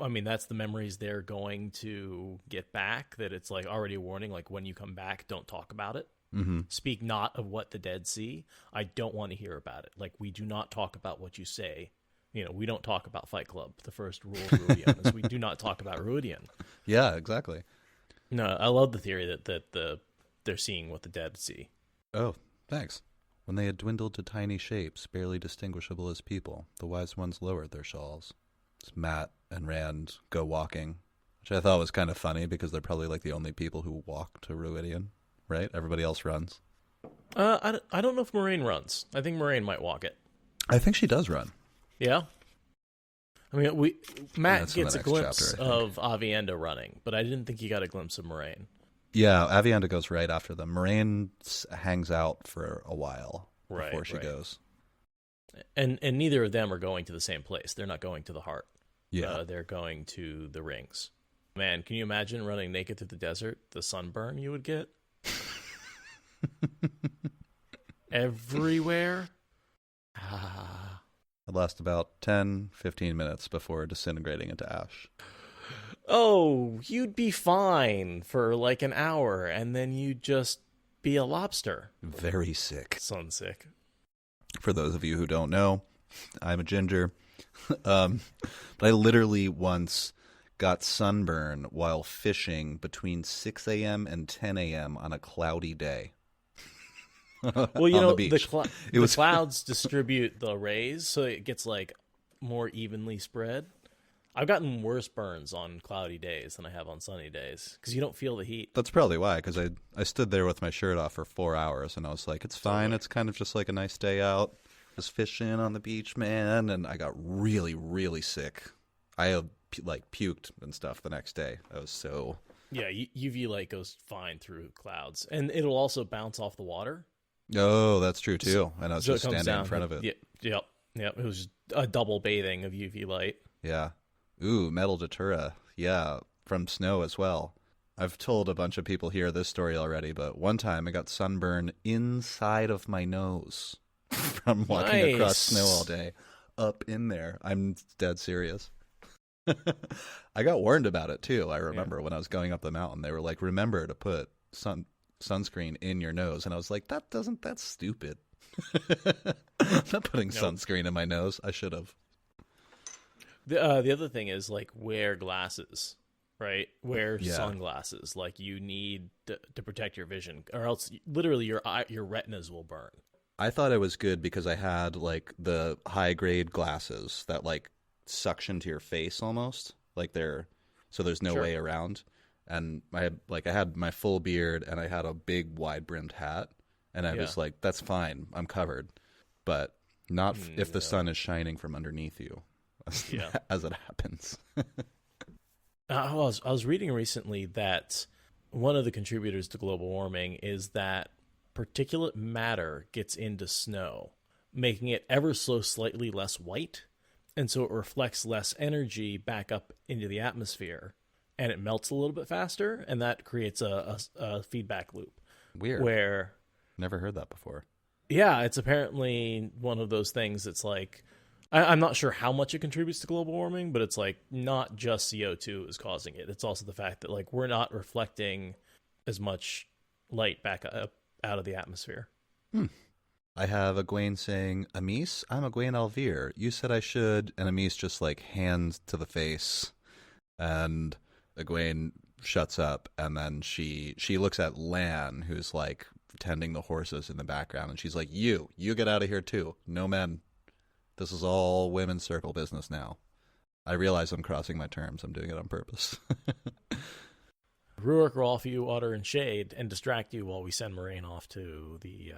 I mean, that's the memories they're going to get back, that it's already a warning, when you come back, don't talk about it. Mm-hmm. Speak not of what the dead see. I don't want to hear about it. We do not talk about what you say. We don't talk about Fight Club. The first rule of Rhuidean is we do not talk about Rhuidean. Yeah, exactly. No, I love the theory that they're seeing what the dead see. Oh, thanks. When they had dwindled to tiny shapes, barely distinguishable as people, the Wise Ones lowered their shawls. Matt and Rand go walking, which I thought was kind of funny because they're probably the only people who walk to Rhuidean, right? Everybody else runs. I don't know if Moiraine runs. I think Moiraine might walk it. I think she does run. Yeah? I mean, Matt gets a glimpse of Aviendha running, but I didn't think he got a glimpse of Moiraine. Yeah, Aviendha goes right after them. Moiraine hangs out for a while before she goes. And neither of them are going to the same place. They're not going to the heart. Yeah. They're going to the rings. Man, can you imagine running naked through the desert? The sunburn you would get? Everywhere? It lasts about 10, 15 minutes before disintegrating into ash. Oh, you'd be fine for an hour, and then you'd just be a lobster. Very sick. Sunsick. For those of you who don't know, I'm a ginger. But I literally once got sunburn while fishing between 6 a.m. and 10 a.m. on a cloudy day. Well, you know, the clouds distribute the rays, so it gets like more evenly spread. I've gotten worse burns on cloudy days than I have on sunny days because you don't feel the heat. That's probably why, because I stood there with my shirt off for 4 hours, and I was like, it's fine. It's kind of just like a nice day out. Just fishing on the beach, man, and I got really, really sick. I puked and stuff the next day. I was so... Yeah, UV light goes fine through clouds, and it'll also bounce off the water. Oh, that's true, too. And I was just standing down in front of it. Yep. It was just a double bathing of UV light. Yeah. Ooh, metal datura. Yeah, from snow as well. I've told a bunch of people here this story already, but one time I got sunburn inside of my nose from walking across snow all day. Up in there. I'm dead serious. I got warned about it, too. I remember when I was going up the mountain, they were like, remember to put sunscreen in your nose. And I was like, that's stupid. I'm not putting sunscreen in my nose. I should have. The other thing is, like, wear glasses, right? Wear sunglasses. Like, you need to protect your vision, or else literally your retinas will burn. I thought it was good because I had, like, the high-grade glasses that, like, suction to your face almost. Like, so there's no way around. And I had my full beard, and I had a big, wide-brimmed hat. And I was like, that's fine. I'm covered. But not if the sun is shining from underneath you. As it happens. I was reading recently that one of the contributors to global warming is that particulate matter gets into snow, making it ever so slightly less white, and so it reflects less energy back up into the atmosphere, and it melts a little bit faster, and that creates a feedback loop. Weird. Where never heard that before. Yeah, it's apparently one of those things that's like, I'm not sure how much it contributes to global warming, but it's like not just CO2 is causing it. It's also the fact that like we're not reflecting as much light back up out of the atmosphere. I have Egwene saying, Amis, I'm Egwene Alvir. You said I should. And Amis just like hands to the face. And Egwene shuts up. And then she looks at Lan, who's like tending the horses in the background. And she's like, you get out of here too. No men. This is all women's circle business now. I realize I'm crossing my terms. I'm doing it on purpose. Rhuarc will offer you water and shade and distract you while we send Moiraine off to the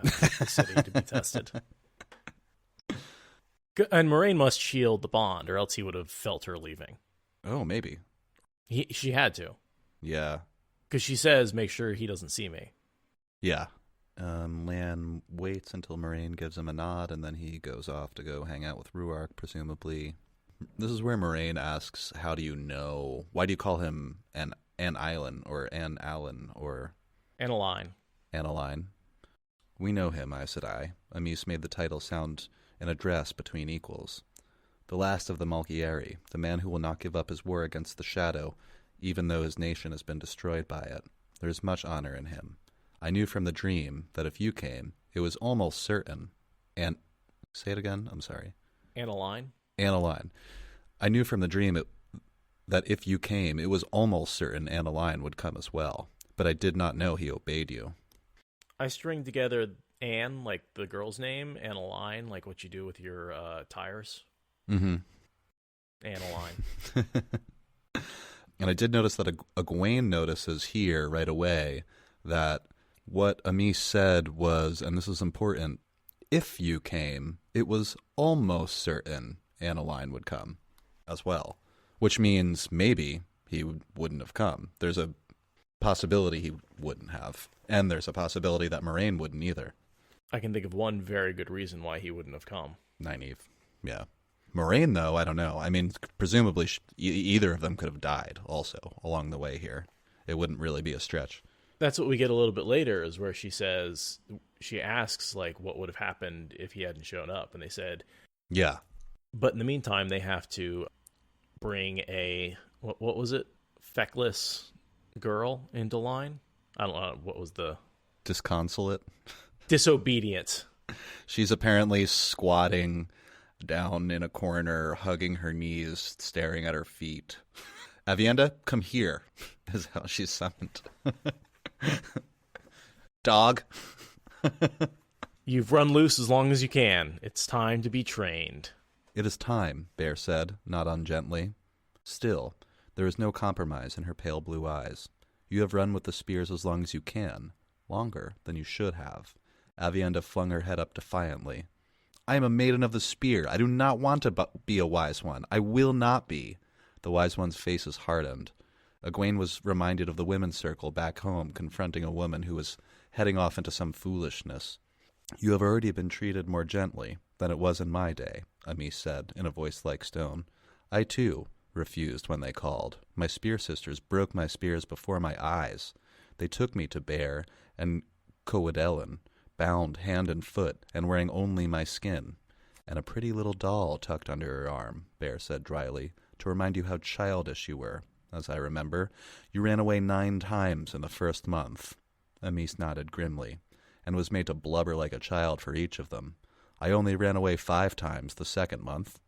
city to be tested. And Moiraine must shield the bond, or else he would have felt her leaving. Oh, maybe. She had to. Yeah. Because she says, make sure he doesn't see me. Yeah. Lan waits until Moiraine gives him a nod, and then he goes off to go hang out with Rhuarc, presumably. This is where Moiraine asks, how do you know? Why do you call him an Island, or an Allen, or... Analine. We know him, I said I. Amis made the title sound an address between equals. The last of the Malkieri, the man who will not give up his war against the Shadow, even though his nation has been destroyed by it. There is much honor in him. I knew from the dream that if you came, it was almost certain. And say it again. I'm sorry. Analine. I knew from the dream that if you came, it was almost certain Analine would come as well. But I did not know he obeyed you. I string together Anne, like the girl's name, Analine, like what you do with your tires. Mm-hmm. Analine. And I did notice that Egwene notices here right away that what Amis said was, and this is important, if you came, it was almost certain Analine would come as well, which means maybe he wouldn't have come. There's a possibility he wouldn't have, and there's a possibility that Moiraine wouldn't either. I can think of one very good reason why he wouldn't have come. Nynaeve. Yeah. Moiraine, though, I don't know. I mean, presumably either of them could have died also along the way here. It wouldn't really be a stretch. That's what we get a little bit later, is where she asks, like, what would have happened if he hadn't shown up, and they said, yeah. But in the meantime, they have to bring a, what was it? Feckless girl into line? I don't know, what was the Disconsolate. Disobedient. She's apparently squatting down in a corner, hugging her knees, staring at her feet. Aviendha, come here, is how she's summoned. Dog. You've run loose as long as you can. It's time to be trained. It is time, Bear said, not ungently. Still, there is no compromise in her pale blue eyes. You have run with the spears as long as you can, longer than you should have. Aviendha flung her head up defiantly. I am a maiden of the spear. I do not want to be a wise one. I will not be. The wise one's faces hardened. Egwene was reminded of the women's circle back home, confronting a woman who was heading off into some foolishness. You have already been treated more gently than it was in my day, Amis said, in a voice like stone. I, too, refused when they called. My spear sisters broke my spears before my eyes. They took me to Bear and Couladin, bound hand and foot, and wearing only my skin. And a pretty little doll tucked under her arm, Bear said dryly, to remind you how childish you were. As I remember, you ran away 9 times in the first month. Amis nodded grimly, and was made to blubber like a child for each of them. I only ran away 5 times the second month.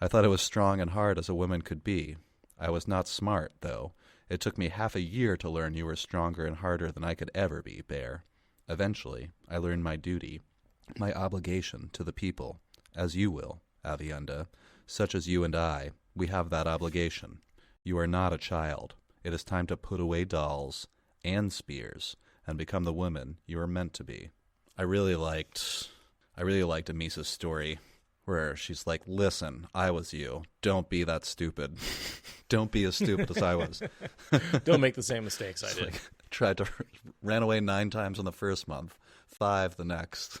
I thought I was strong and hard as a woman could be. I was not smart, though. It took me half a year to learn you were stronger and harder than I could ever be, Bear. Eventually, I learned my duty, my obligation to the people, as you will, Aviendha. Such as you and I, we have that obligation. You are not a child. It is time to put away dolls and spears and become the woman you are meant to be. I really liked Amisa's story where she's like, listen, I was you. Don't be that stupid. Don't be as stupid as I was. Don't make the same mistakes I did. Ran away 9 times in the first month, 5 the next.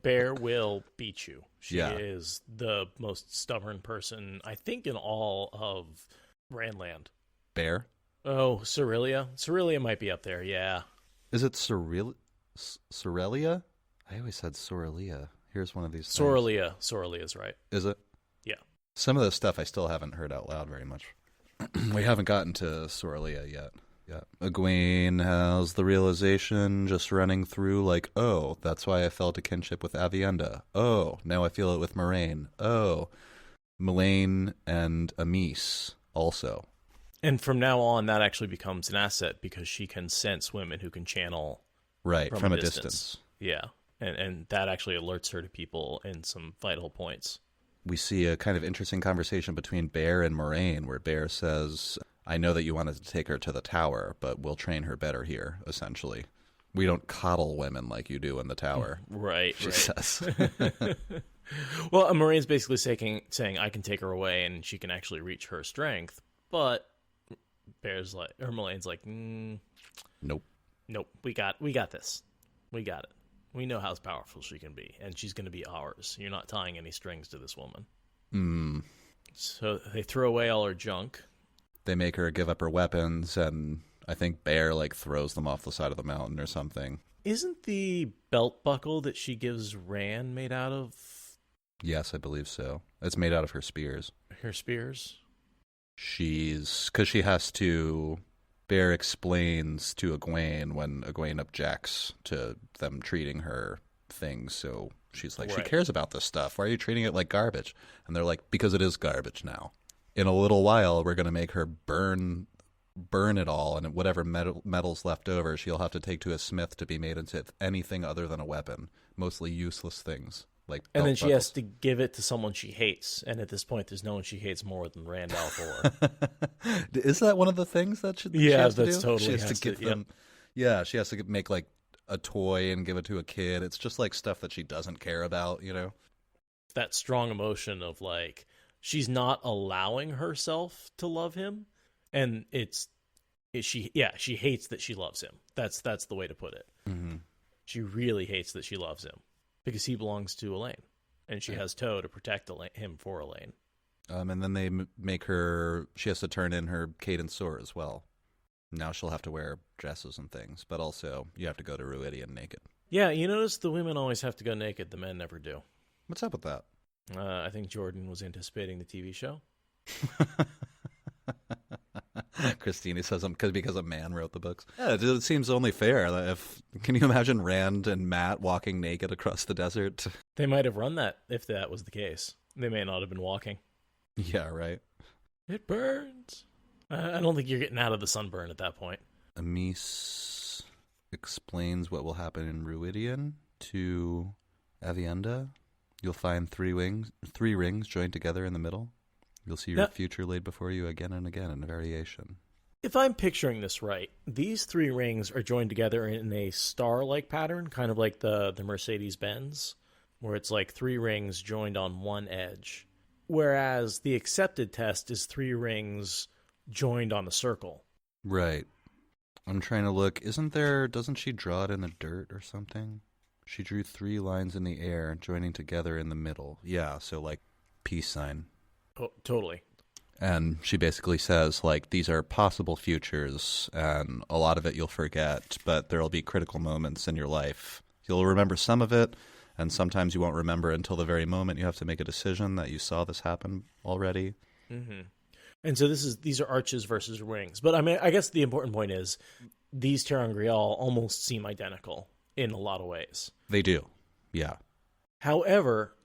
Bear will beat you. She Yeah. is the most stubborn person, I think, in all of Randland. Bear? Oh, Cerelia? Cerelia might be up there, yeah. Is it Sorelia? I always said Sorelia. Here's one of these things. Sorelia's right. Is it? Yeah. Some of this stuff I still haven't heard out loud very much. We haven't gotten to Sorelia yet. Yeah. Egwene has the realization just running through like, oh, that's why I felt a kinship with Aviendha. Oh, now I feel it with Moiraine. Oh, Moiraine and Amis also. And from now on, that actually becomes an asset because she can sense women who can channel from a distance. Yeah. And that actually alerts her to people in some vital points. We see a kind of interesting conversation between Bear and Moiraine where Bear says, I know that you wanted to take her to the tower, but we'll train her better here, essentially. We don't coddle women like you do in the tower. Right, she right. says. Well, Moraine's basically saying I can take her away and she can actually reach her strength, but Moraine's like, Nope. We got this. We got it. We know how powerful she can be, and she's going to be ours. You're not tying any strings to this woman. So they throw away all her junk. They make her give up her weapons, and I think Bear throws them off the side of the mountain or something. Isn't the belt buckle that she gives Rand made out of? Yes, I believe so. It's made out of her spears. Her spears? Because she has to. Bear explains to Egwene when Egwene objects to them treating her things. So she's like, She cares about this stuff. Why are you treating it like garbage? And they're like, because it is garbage now. In a little while, we're going to make her burn it all, and whatever metal's left over, she'll have to take to a smith to be made into anything other than a weapon. Mostly useless things. And then she has to give it to someone she hates. And at this point, there's no one she hates more than Rand al'Thor. Is that one of the things that she has to do? Totally she has to give them. Yep. Yeah, she has to make a toy and give it to a kid. It's just stuff that she doesn't care about, That strong emotion of she's not allowing herself to love him, and she hates that she loves him. That's the way to put it. Mm-hmm. She really hates that she loves him. Because he belongs to Elaine, and she has Toe to protect him for Elaine. And then they make her. She has to turn in her cadence sword as well. Now she'll have to wear dresses and things, but also you have to go to Rhuidean naked. Yeah, you notice the women always have to go naked. The men never do. What's up with that? I think Jordan was anticipating the TV show. Christine says because a man wrote the books. Yeah, it seems only fair. Can you imagine Rand and Matt walking naked across the desert? They might have run that if that was the case. They may not have been walking. Yeah, right. It burns. I don't think you're getting out of the sunburn at that point. Amis explains what will happen in Rhuidean to Aviendha. You'll find three rings joined together in the middle. You'll see your future laid before you again and again in a variation. If I'm picturing this right, these 3 rings are joined together in a star-like pattern, kind of like the Mercedes-Benz, where it's like 3 rings joined on one edge. Whereas the accepted test is 3 rings joined on a circle. Right. I'm trying to look. Doesn't she draw it in the dirt or something? She drew 3 lines in the air, joining together in the middle. Yeah, so like peace sign. Oh, totally. And she basically says, like, these are possible futures, and a lot of it you'll forget, but there'll be critical moments in your life. You'll remember some of it, and sometimes you won't remember until the very moment you have to make a decision that you saw this happen already. Mm-hmm. And so these are arches versus rings. But I mean, I guess the important point is these Ter'angreal almost seem identical in a lot of ways. They do, yeah. However,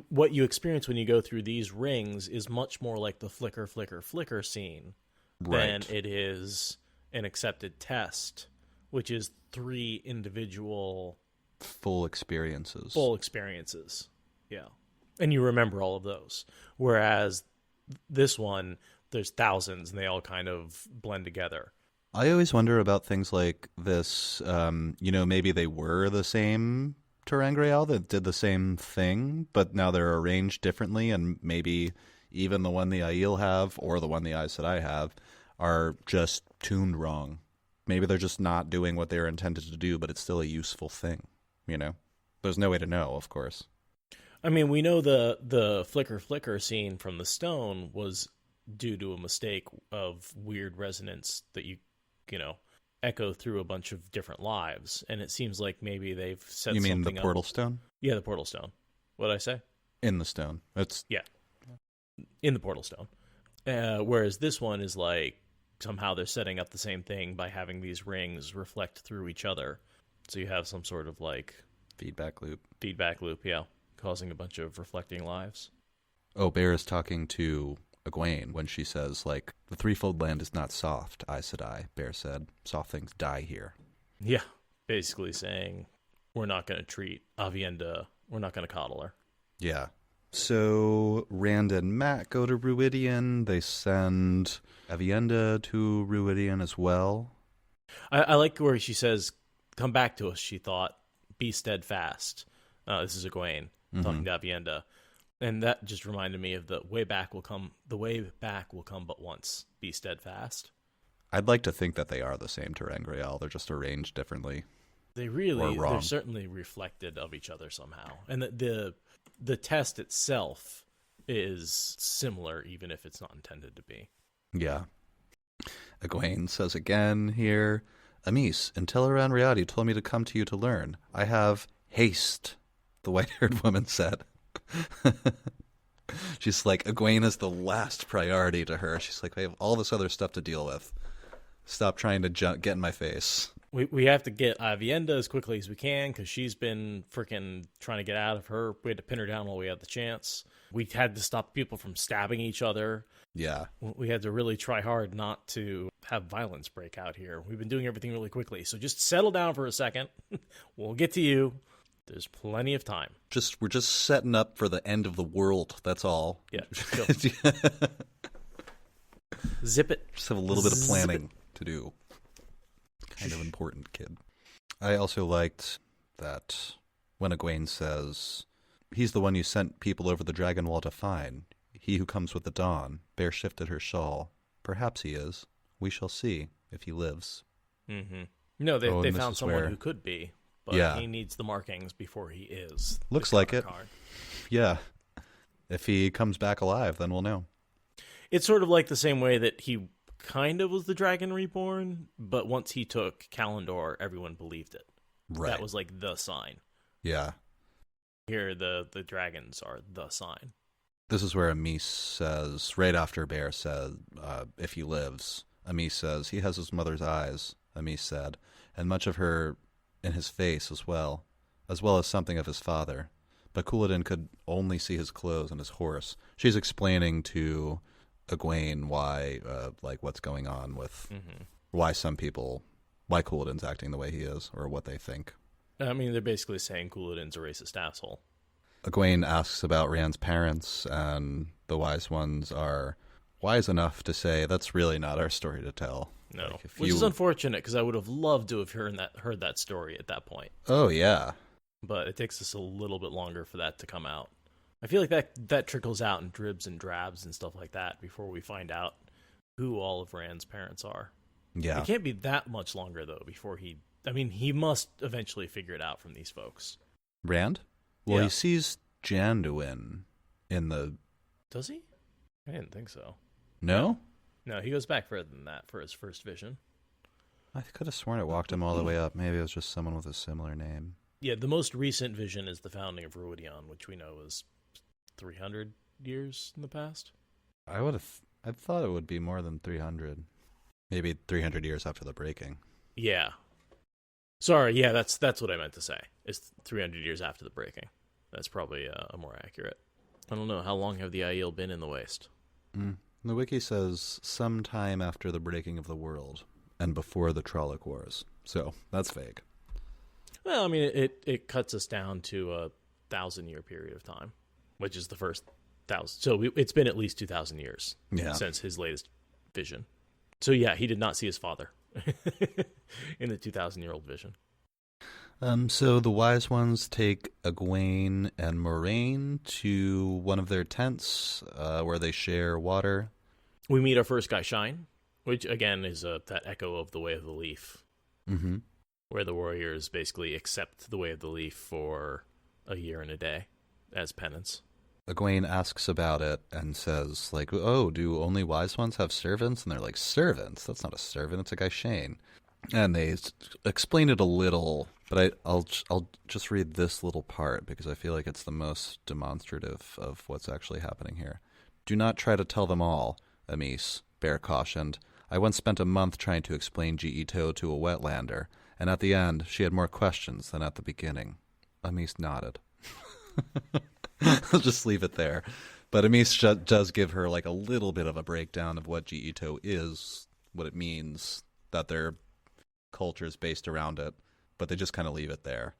what you experience when you go through these rings is much more like the flicker, flicker, flicker scene than it is an accepted test, which is 3 individual... Full experiences. Yeah. And you remember all of those. Whereas this one, there's thousands, and they all kind of blend together. I always wonder about things like this. Maybe they were the same Ter'angreal that did the same thing, but now they're arranged differently, and maybe even the one the Aiel have or the one the Aes Sedai have are just tuned wrong. Maybe they're just not doing what they're intended to do, but it's still a useful thing, There's no way to know, of course. I mean, we know the flicker scene from the stone was due to a mistake of weird resonance that you echo through a bunch of different lives, and it seems like maybe they've set something up. You mean the portal stone? Yeah, the portal stone. What did I say? In the stone. In the portal stone. Whereas this one is like somehow they're setting up the same thing by having these rings reflect through each other. So you have some sort of like... Feedback loop, yeah. Causing a bunch of reflecting lives. Oh, Bear is talking to Egwene when she says, like, the threefold land is not soft, Aes Sedai, Bear said. Soft things die here. Yeah, basically saying we're not going to treat Aviendha, we're not going to coddle her. Yeah. So Rand and Matt go to Rhuidean. They send Aviendha to Rhuidean as well. I like where she says, come back to us, she thought. Be steadfast. This is Egwene talking to Aviendha. And that just reminded me of the way back will come but once. Be steadfast. I'd like to think that they are the same Ter'angreal. They're just arranged differently. They're certainly reflected of each other somehow. And the test itself is similar, even if it's not intended to be. Yeah. Egwene says again here, Amis, in Tel'aran'rhiod you told me to come to you to learn. I have haste, the white-haired woman said. She's like, Egwene is the last priority to her. She's like, I have all this other stuff to deal with. Stop trying to get in my face. We have to get Aviendha as quickly as we can because she's been freaking trying to get out of her. We had to pin her down while we had the chance. We had to stop people from stabbing each other. Yeah. We had to really try hard not to have violence break out here. We've been doing everything really quickly. So just settle down for a second. We'll get to you. There's plenty of time. We're just setting up for the end of the world. That's all. Yeah. Zip it. Just have a little bit of planning to do. Kind of important, kid. I also liked that when Egwene says, he's the one you sent people over the dragon wall to find. He who comes with the dawn. Bear shifted her shawl. Perhaps he is. We shall see if he lives. Mm-hmm. No, they found someone who could be. But he needs the markings before he is. Looks like it. Yeah. If he comes back alive, then we'll know. It's sort of like the same way that he kind of was the dragon reborn, but once he took Kalendor, everyone believed it. Right. That was like the sign. Yeah. Here, the dragons are the sign. This is where Amis says, right after Bear said, if he lives, Amis says. He has his mother's eyes, Amis said, and much of her in his face as well as something of his father. But Couladin could only see his clothes and his horse. She's explaining to Egwene why, what's going on with why Couladin's acting the way he is, or what they think. I mean, they're basically saying Couladin's a racist asshole. Egwene asks about Rand's parents, and the Wise Ones are wise enough to say, that's really not our story to tell. No, which is unfortunate, because I would have loved to have heard that story at that point. Oh, yeah. But it takes us a little bit longer for that to come out. I feel like that trickles out in dribs and drabs and stuff like that before we find out who all of Rand's parents are. Yeah. It can't be that much longer, though, before he must eventually figure it out from these folks. Rand? Well, yeah. He sees Janduin in the... Does he? I didn't think so. No? No, he goes back further than that for his first vision. I could have sworn it walked him all the way up. Maybe it was just someone with a similar name. Yeah, the most recent vision is the founding of Rhuidean, which we know is 300 years in the past. I thought it would be more than 300. Maybe 300 years after the breaking. Yeah. Sorry, yeah, that's what I meant to say. It's 300 years after the breaking. That's probably more accurate. I don't know, how long have the Aiel been in the Waste? The wiki says sometime after the breaking of the world and before the Trolloc Wars. So, that's vague. Well, I mean, it cuts us down to a 1,000-year period of time, which is the first 1,000. So it's been at least 2,000 years since his latest vision. So yeah, he did not see his father in the 2,000-year-old vision. So the Wise Ones take Egwene and Moiraine to one of their tents where they share water. We meet our first guy, Shine, which again is that echo of the Way of the Leaf. Mm-hmm. Where the warriors basically accept the Way of the Leaf for a year and a day as penance. Egwene asks about it and says, oh, do only Wise Ones have servants? And they're like, servants? That's not a servant, it's a Gaishane. And they explain it a little, but I'll just read this little part because I feel like it's the most demonstrative of what's actually happening here. Do not try to tell them all, Amis, Bear cautioned. I once spent a month trying to explain Ch22 to a wetlander, and at the end, she had more questions than at the beginning. Amis nodded. I'll just leave it there. But Amis does give her a little bit of a breakdown of what Ch22 is, what it means, that their culture is based around it, but they just kind of leave it there.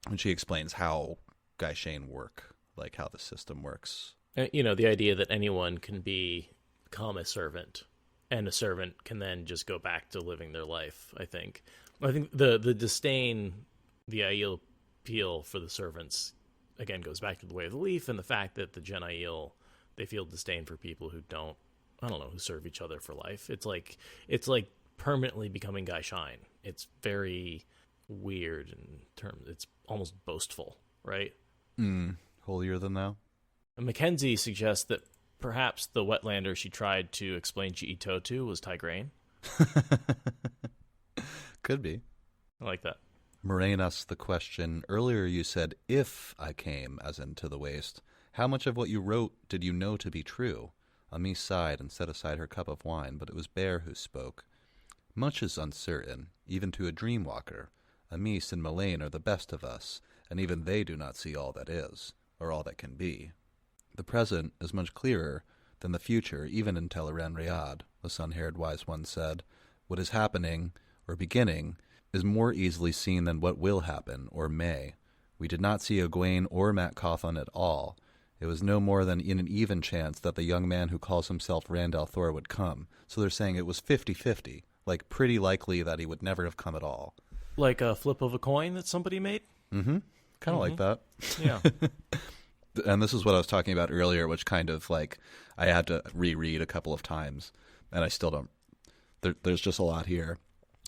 And she explains how Gaishane work, how the system works. The idea that anyone can become a servant, and a servant can then just go back to living their life, I think the disdain the Aiel feel for the servants, again, goes back to the Way of the Leaf and the fact that the Gen Aiel, they feel disdain for people who don't, who serve each other for life. It's like permanently becoming Gaishine. It's very weird in terms, it's almost boastful, right? Holier than thou. And Mackenzie suggests that perhaps the wetlander she tried to explain Ch22 was Tigraine. Could be. I like that. Moiraine asks the question, earlier you said, if I came, as in to the Waste, how much of what you wrote did you know to be true? Amis sighed and set aside her cup of wine, but it was Bear who spoke. Much is uncertain, even to a dreamwalker. Amis and Moiraine are the best of us, and even they do not see all that is, or all that can be. The present is much clearer than the future, even in Tel'aran'rhiod, the sun-haired Wise One said. What is happening, or beginning, is more easily seen than what will happen, or may. We did not see Egwene or Mat Cauthon at all. It was no more than in an even chance that the young man who calls himself Rand al'Thor would come. So they're saying it was 50-50, pretty likely that he would never have come at all. Like a flip of a coin that somebody made? Mm-hmm. Kind of like that. Yeah. And this is what I was talking about earlier, which kind of I had to reread a couple of times, and I still don't. There's just a lot here.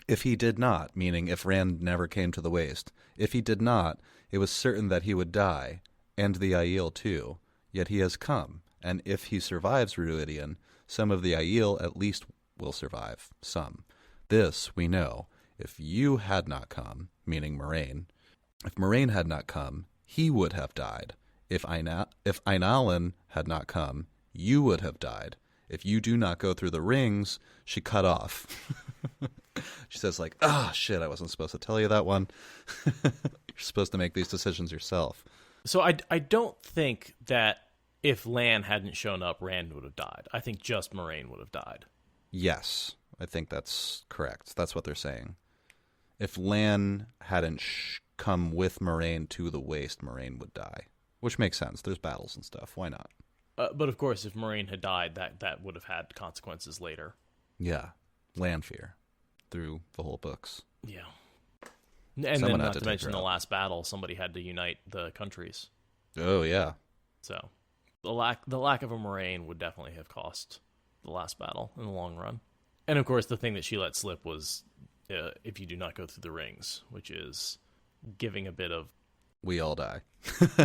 If he did not, meaning if Rand never came to the Waste, if he did not, it was certain that he would die, and the Aiel too. Yet he has come, and if he survives Rhuidean, some of the Aiel at least will survive. Some. This we know. If you had not come, meaning Moiraine, if Moiraine had not come, he would have died. If Ainalin had not come, you would have died. if you do not go through the rings, she cut off. She says like, "Ah, shit, I wasn't supposed to tell you that one." You're supposed to make these decisions yourself. So I don't think that if Lan hadn't shown up, Rand would have died. I think just Moiraine would have died. Yes, I think that's correct. That's what they're saying. If Lan hadn't come with Moiraine to the waste, Moiraine would die. Which makes sense. There's battles and stuff. Why not? But of course, if Moiraine had died, that would have had consequences later. Yeah. Land fear. Through the whole books. Yeah. And then not to mention the last battle, somebody had to unite the countries. Oh, yeah. So the lack of a Moiraine would definitely have cost the last battle in the long run. And of course, the thing that she let slip was if you do not go through the rings, which is giving a bit of... We all die.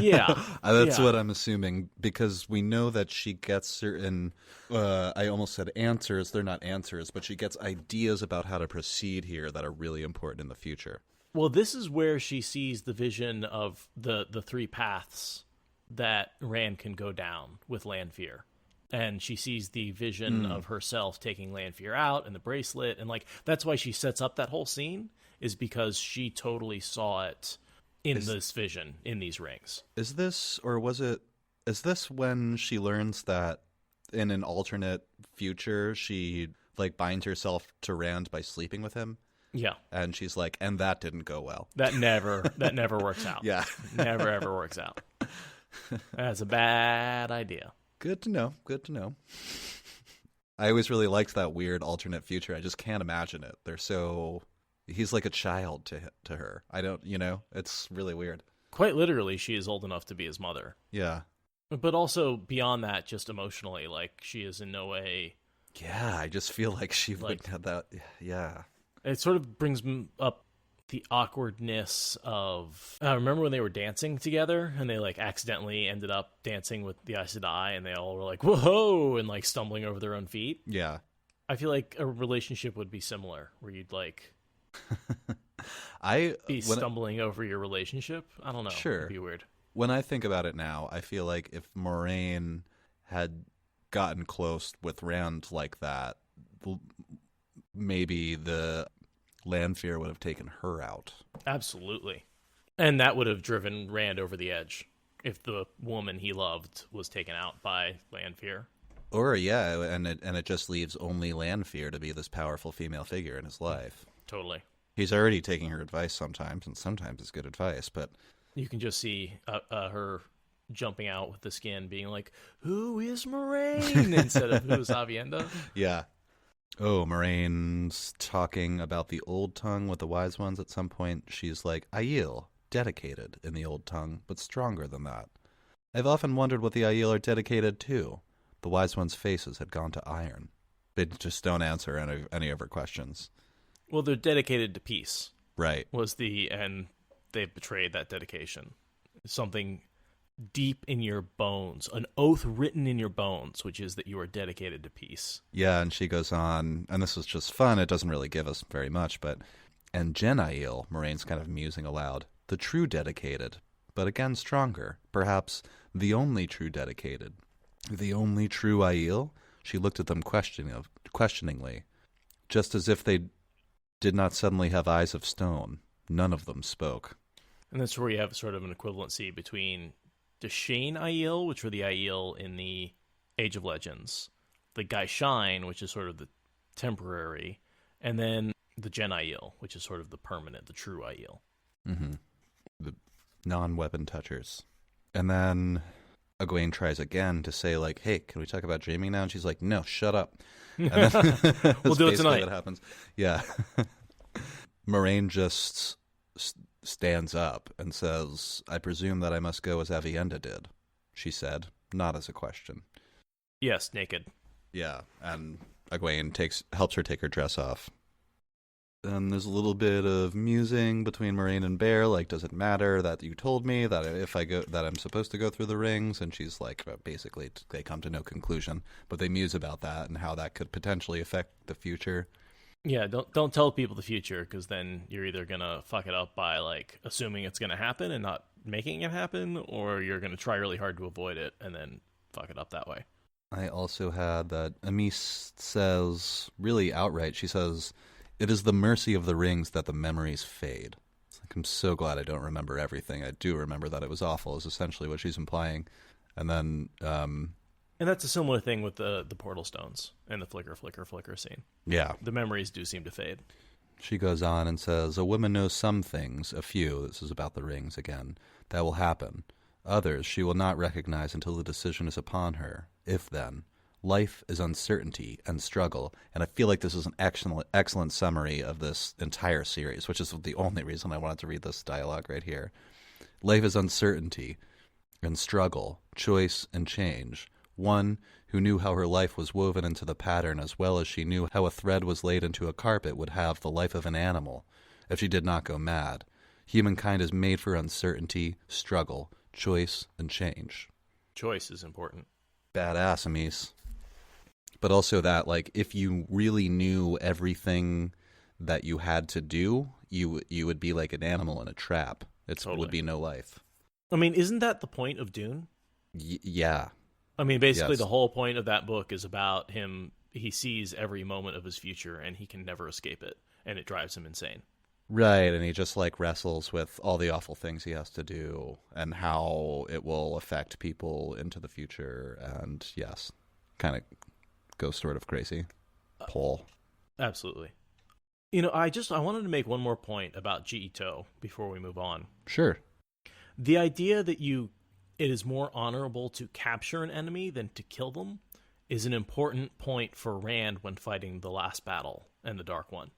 Yeah. That's what I'm assuming, because we know that she gets certain, I almost said answers, they're not answers, but she gets ideas about how to proceed here that are really important in the future. Well, this is where she sees the vision of the three paths that Rand can go down with Lanfear. And she sees the vision of herself taking Lanfear out and the bracelet. And like that's why she sets up that whole scene, is because she totally saw it in this vision, in these rings. Is this when she learns that in an alternate future, she like binds herself to Rand by sleeping with him? Yeah. And she's like, and that didn't go well. That never works out. Yeah. Never, ever works out. That's a bad idea. Good to know. Good to know. I always really liked that weird alternate future. I just can't imagine it. He's like a child to her. I don't, it's really weird. Quite literally, she is old enough to be his mother. Yeah. But also beyond that, just emotionally, like she is in no way. Yeah, I just feel like she would have that. Yeah. It sort of brings up the awkwardness of... remember when they were dancing together and they like accidentally ended up dancing with the Aes Sedai and they all were like, whoa, and like stumbling over their own feet? Yeah. I feel like a relationship would be similar, where you'd like... stumbling over your relationship. I don't know. Sure. It'd be weird. When I think about it now, I feel like if Moiraine had gotten close with Rand like that, maybe the Lanfear would have taken her out. Absolutely. And that would have driven Rand over the edge if the woman he loved was taken out by Lanfear. Or yeah, and it just leaves only Lanfear to be this powerful female figure in his life. Totally. He's already taking her advice sometimes, and sometimes it's good advice, but... You can just see her jumping out with the skin, being like, who is Moiraine? Instead of who is Aviendha? Yeah. Oh, Moraine's talking about the old tongue with the wise ones at some point. She's like, Aiel, dedicated in the old tongue, but stronger than that. I've often wondered what the Aiel are dedicated to. The wise ones' faces had gone to iron. They just don't answer any of her questions. Well, they're dedicated to peace. Right. And they've betrayed that dedication. Something deep in your bones, an oath written in your bones, which is that you are dedicated to peace. Yeah, and she goes on, and this is just fun, it doesn't really give us very much, but... And Jen Aiel, Moraine's kind of musing aloud, the true dedicated, but again stronger, perhaps the only true dedicated. The only true Aiel? She looked at them questioningly, just as if they did not suddenly have eyes of stone. None of them spoke. And that's where you have sort of an equivalency between the Shane Aiel, which were the Aiel in the Age of Legends, the Gaishain, which is sort of the temporary, and then the Jen Aiel, which is sort of the permanent, the true Aiel. Mm-hmm. The non-weapon touchers. And then Egwene tries again to say, like, hey, can we talk about dreaming now? And she's like, no, shut up. And then we'll do it tonight. That happens. Yeah. Moiraine just stands up and says, I presume that I must go as Aviendha did, she said, not as a question. Yes, naked. Yeah, and Egwene helps her take her dress off. And there's a little bit of musing between Moiraine and Bear, like, does it matter that you told me that if I go, that I'm supposed to go through the rings? And she's like, basically, they come to no conclusion, but they muse about that and how that could potentially affect the future. Yeah, don't tell people the future, because then you're either gonna fuck it up by like assuming it's gonna happen and not making it happen, or you're gonna try really hard to avoid it and then fuck it up that way. I also had that Amis says, really outright, she says, "It is the mercy of the rings that the memories fade." It's like, I'm so glad I don't remember everything. I do remember that it was awful, is essentially what she's implying. And then... and that's a similar thing with the portal stones and the flicker, flicker, flicker scene. Yeah. The memories do seem to fade. She goes on and says, "A woman knows some things, a few," this is about the rings again, "that will happen. Others she will not recognize until the decision is upon her, if then. Life is uncertainty and struggle," and I feel like this is an excellent summary of this entire series, which is the only reason I wanted to read this dialogue right here. "Life is uncertainty and struggle, choice and change. One who knew how her life was woven into the pattern as well as she knew how a thread was laid into a carpet would have the life of an animal, if she did not go mad. Humankind is made for uncertainty, struggle, choice, and change." Choice is important. Badass, Amis. But also that, like, if you really knew everything that you had to do, you would be like an animal in a trap. It would be no life. I mean, isn't that the point of Dune? Yeah. I mean, basically Yes. The whole point of that book is about him. He sees every moment of his future, and he can never escape it, and it drives him insane. Right, and he just, like, wrestles with all the awful things he has to do and how it will affect people into the future, and, yes, kind of goes sort of crazy. Paul. Absolutely. You know, I wanted to make one more point about Ch22 before we move on. Sure. The idea that it is more honorable to capture an enemy than to kill them is an important point for Rand when fighting the last battle and the Dark One.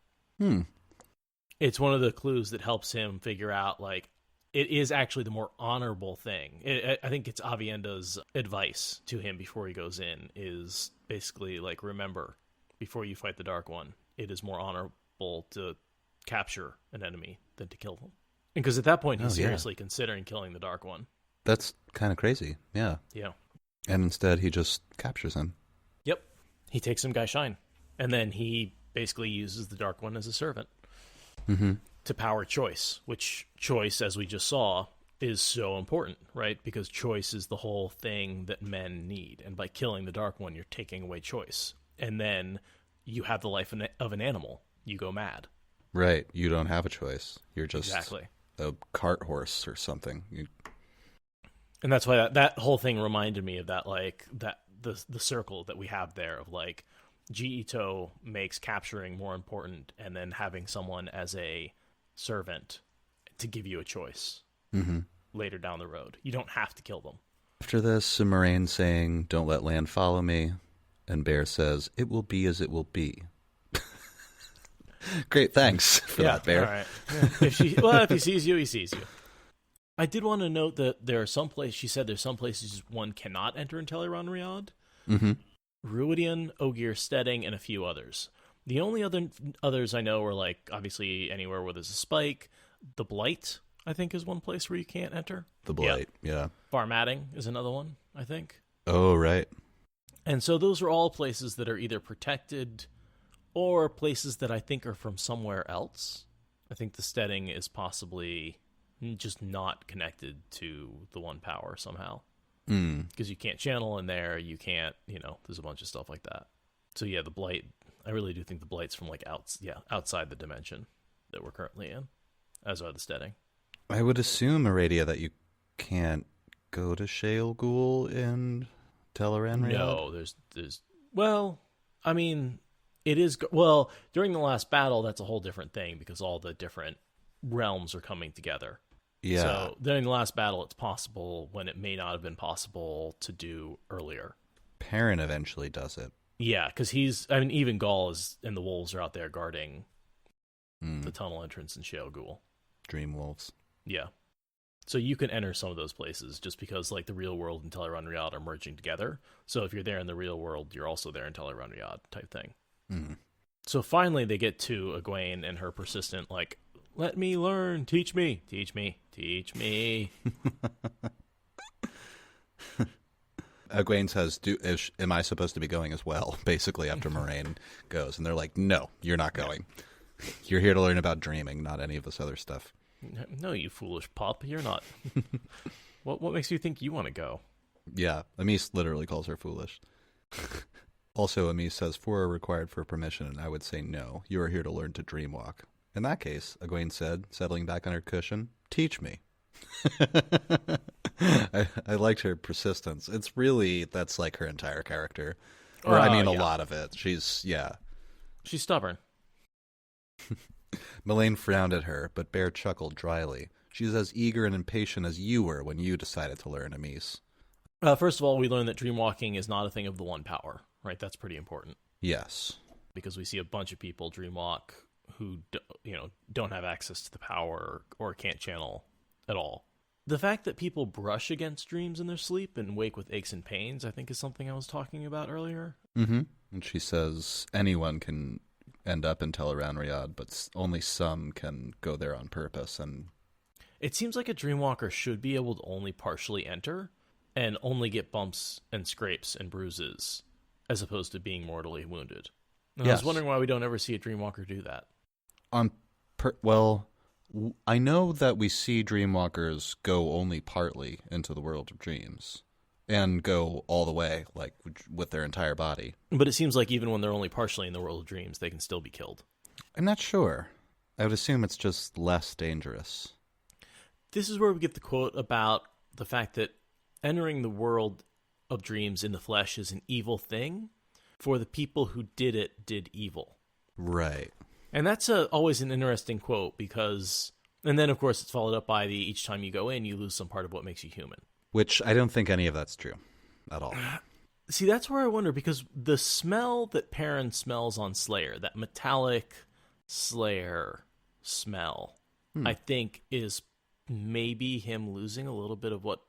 It's one of the clues that helps him figure out, like, it is actually the more honorable thing. I think it's Aviendha's advice to him before he goes in is basically, like, remember, before you fight the Dark One, it is more honorable to capture an enemy than to kill them. Because at that point, he's seriously considering killing the Dark One. That's kind of crazy, yeah. Yeah. And instead, he just captures him. Yep. He takes him Guy Shine. And then he basically uses the Dark One as a servant to power choice, which choice, as we just saw, is so important, right? Because choice is the whole thing that men need. And by killing the Dark One, you're taking away choice. And then you have the life of an animal. You go mad. Right. You don't have a choice. You're just exactly a cart horse or something. And that's why that whole thing reminded me of that, like, that the circle that we have there of, like, Ch22 makes capturing more important, and then having someone as a servant to give you a choice later down the road. You don't have to kill them. After this, Moiraine saying, "Don't let land follow me," and Bear says, "It will be as it will be." Great, thanks for that, Bear. All right. Yeah. If he sees you, he sees you. I did want to note that there are some places, she said there's some places one cannot enter in Tel'aran'rhiod. Rhuidean, Ogier, Stedding, and a few others. The only others I know are, like, obviously anywhere where there's a spike. The Blight, I think, is one place where you can't enter. The Blight, yeah. Farmatting is another one, I think. Oh, right. And so those are all places that are either protected or places that I think are from somewhere else. I think the Stedding is possibly just not connected to the one power somehow. Because you can't channel in there, you can't, there's a bunch of stuff like that. So yeah, the Blight, I really do think the Blight's from, like, outside the dimension that we're currently in, as are the Stedding. I would assume, Aradia, that you can't go to Shale Ghoul in Tel'aran'rhiod? No, there's well, I mean, it is, well, during the last battle, that's a whole different thing, because all the different realms are coming together. Yeah. So during the last battle, it's possible when it may not have been possible to do earlier. Perrin eventually does it. Yeah, because even Gaul is, and the wolves are out there guarding the tunnel entrance in Shale Ghoul. Dream Wolves. Yeah. So you can enter some of those places just because, like, the real world and Tel'aran'rhiod are merging together. So if you're there in the real world, you're also there in Tel'aran'rhiod type thing. So finally they get to Egwene and her persistent, like, let me learn, teach me, teach me, teach me. Egwene says, am I supposed to be going as well, basically, after Moiraine goes? And they're like, no, you're not going. You're here to learn about dreaming, not any of this other stuff. No, you foolish pup, you're not. What makes you think you want to go? Yeah, Amis literally calls her foolish. Also, Amis says 4 are required for permission, and I would say no. You are here to learn to dreamwalk. In that case, Egwene said, settling back on her cushion, teach me. I liked her persistence. It's really, that's like her entire character. Or, a lot of it. She's stubborn. Moiraine frowned at her, but Bear chuckled dryly. She's as eager and impatient as you were when you decided to learn, Amis. First of all, we learned that dreamwalking is not a thing of the one power, right? That's pretty important. Yes. Because we see a bunch of people dreamwalk who don't have access to the power or can't channel at all. The fact that people brush against dreams in their sleep and wake with aches and pains, I think, is something I was talking about earlier. Mm-hmm. And she says anyone can end up in Tel'aran'rhiod, but only some can go there on purpose. And it seems like a dreamwalker should be able to only partially enter and only get bumps and scrapes and bruises, as opposed to being mortally wounded. And yes. I was wondering why we don't ever see a dreamwalker do that. I know that we see dreamwalkers go only partly into the world of dreams and go all the way, like, with their entire body. But it seems like even when they're only partially in the world of dreams, they can still be killed. I'm not sure. I would assume it's just less dangerous. This is where we get the quote about the fact that entering the world of dreams in the flesh is an evil thing, for the people who did it did evil. Right. And that's always an interesting quote because, and then of course it's followed up by each time you go in, you lose some part of what makes you human. Which I don't think any of that's true at all. See, that's where I wonder, because the smell that Perrin smells on Slayer, that metallic Slayer smell, I think is maybe him losing a little bit of what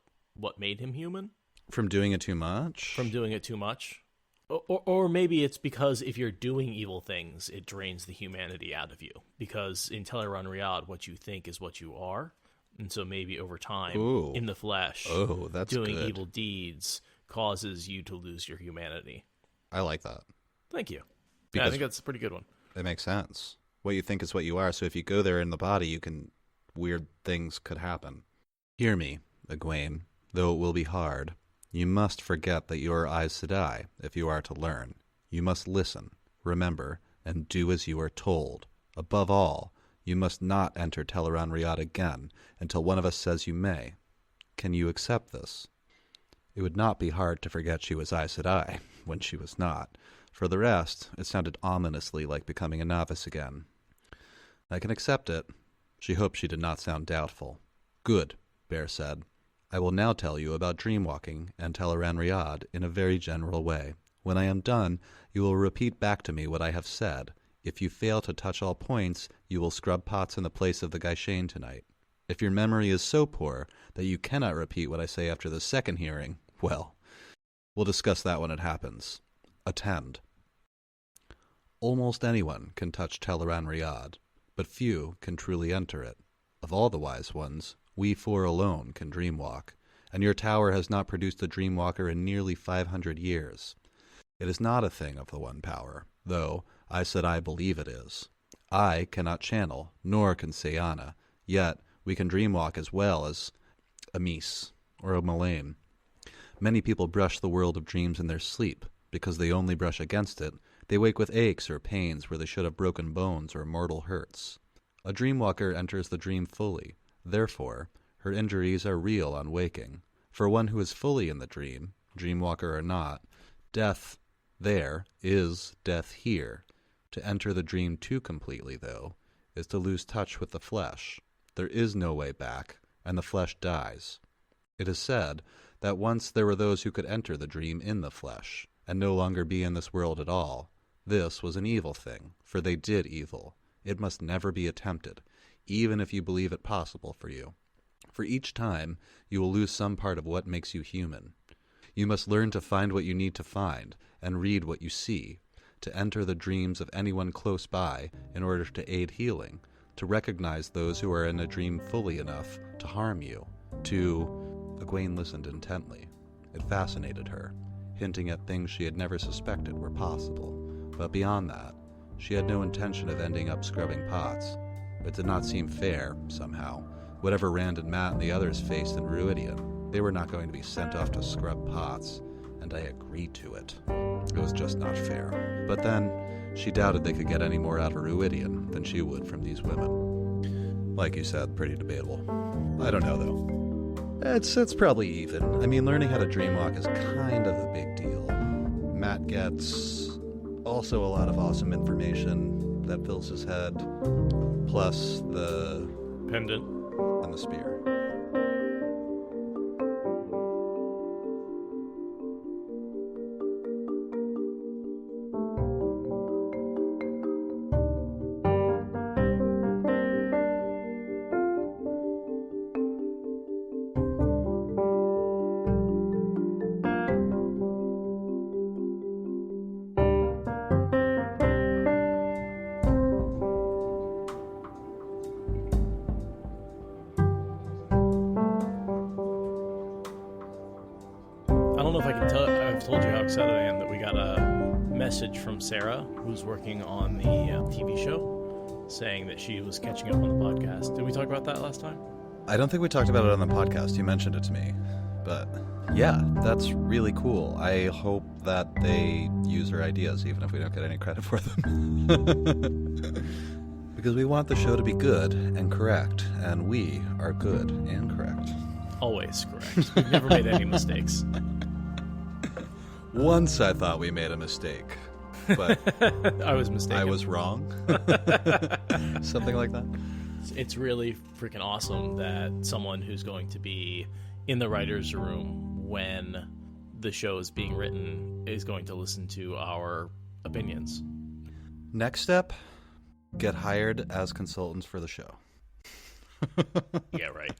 made him human. From doing it too much? From doing it too much. Or maybe it's because if you're doing evil things, it drains the humanity out of you. Because in Tel'aran'rhiod, what you think is what you are. And so maybe over time, in the flesh, that's doing good. evil deeds causes you to lose your humanity. I like that. Thank you. Yeah, I think that's a pretty good one. It makes sense. What you think is what you are. So if you go there in the body, weird things could happen. Hear me, Egwene, though it will be hard. You must forget that you are Aes Sedai if you are to learn. You must listen, remember, and do as you are told. Above all, you must not enter Tel'aran'rhiod again until one of us says you may. Can you accept this? It would not be hard to forget she was Aes Sedai when she was not. For the rest, it sounded ominously like becoming a novice again. I can accept it. She hoped she did not sound doubtful. Good, Bear said. I will now tell you about dreamwalking and Tel'aran'rhiod in a very general way. When I am done, you will repeat back to me what I have said. If you fail to touch all points, you will scrub pots in the place of the Gaishain tonight. If your memory is so poor that you cannot repeat what I say after the second hearing, well, we'll discuss that when it happens. Attend. Almost anyone can touch Tel'aran'rhiod, but few can truly enter it. Of all the Wise Ones, we 4 alone can dreamwalk, and your tower has not produced a dreamwalker in nearly 500 years. It is not a thing of the one power, though I said I believe it is. I cannot channel, nor can Sayana, yet we can dreamwalk as well as Amis or a Moiraine. Many people brush the world of dreams in their sleep. Because they only brush against it, they wake with aches or pains where they should have broken bones or mortal hurts. A dreamwalker enters the dream fully. Therefore, her injuries are real on waking. For one who is fully in the dream, dreamwalker or not, death there is death here. To enter the dream too completely, though, is to lose touch with the flesh. There is no way back, and the flesh dies. It is said that once there were those who could enter the dream in the flesh, and no longer be in this world at all. This was an evil thing, for they did evil. It must never be attempted, even if you believe it possible for you. For each time, you will lose some part of what makes you human. You must learn to find what you need to find, and read what you see, to enter the dreams of anyone close by in order to aid healing, to recognize those who are in a dream fully enough to harm you, to... Egwene listened intently. It fascinated her, hinting at things she had never suspected were possible. But beyond that, she had no intention of ending up scrubbing pots. It did not seem fair, somehow. Whatever Rand and Matt and the others faced in Rhuidean, they were not going to be sent off to scrub pots. and I agreed to it. It was just not fair. But then, she doubted they could get any more out of Rhuidean than she would from these women. Like you said, pretty debatable. I don't know, though. It's probably even. I mean, learning how to dreamwalk is kind of a big deal. Matt gets also a lot of awesome information that fills his head, plus the pendant and the spear. From Sarah, who's working on the TV show, saying that she was catching up on the podcast. Did we talk about that last time? I don't think we talked about it on the podcast. You mentioned it to me. But yeah, that's really cool. I hope that they use her ideas, even if we don't get any credit for them. Because we want the show to be good and correct, and we are good and correct. Always correct. We've never made any mistakes. Once I thought we made a mistake, but I was mistaken. I was wrong. Something like that. It's really freaking awesome that someone who's going to be in the writer's room when the show is being written is going to listen to our opinions. Next step, get hired as consultants for the show. Yeah, right.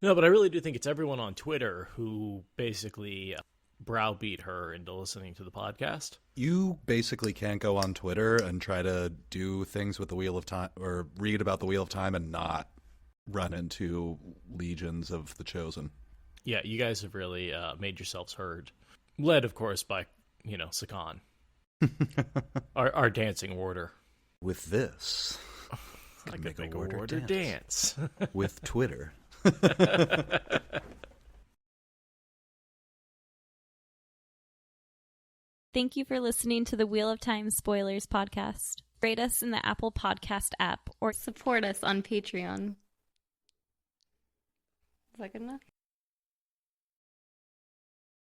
No, but I really do think it's everyone on Twitter who basically browbeat her into listening to the podcast. You basically can't go on Twitter and try to do things with the Wheel of Time or read about the Wheel of Time and not run into legions of the Chosen. Yeah, you guys have really made yourselves heard. Led, of course, by, Sakan. our dancing warder. With this, I could make a warder dance. With Twitter. Thank you for listening to the Wheel of Time Spoilers podcast. Rate us in the Apple Podcast app or support us on Patreon. Is that good enough?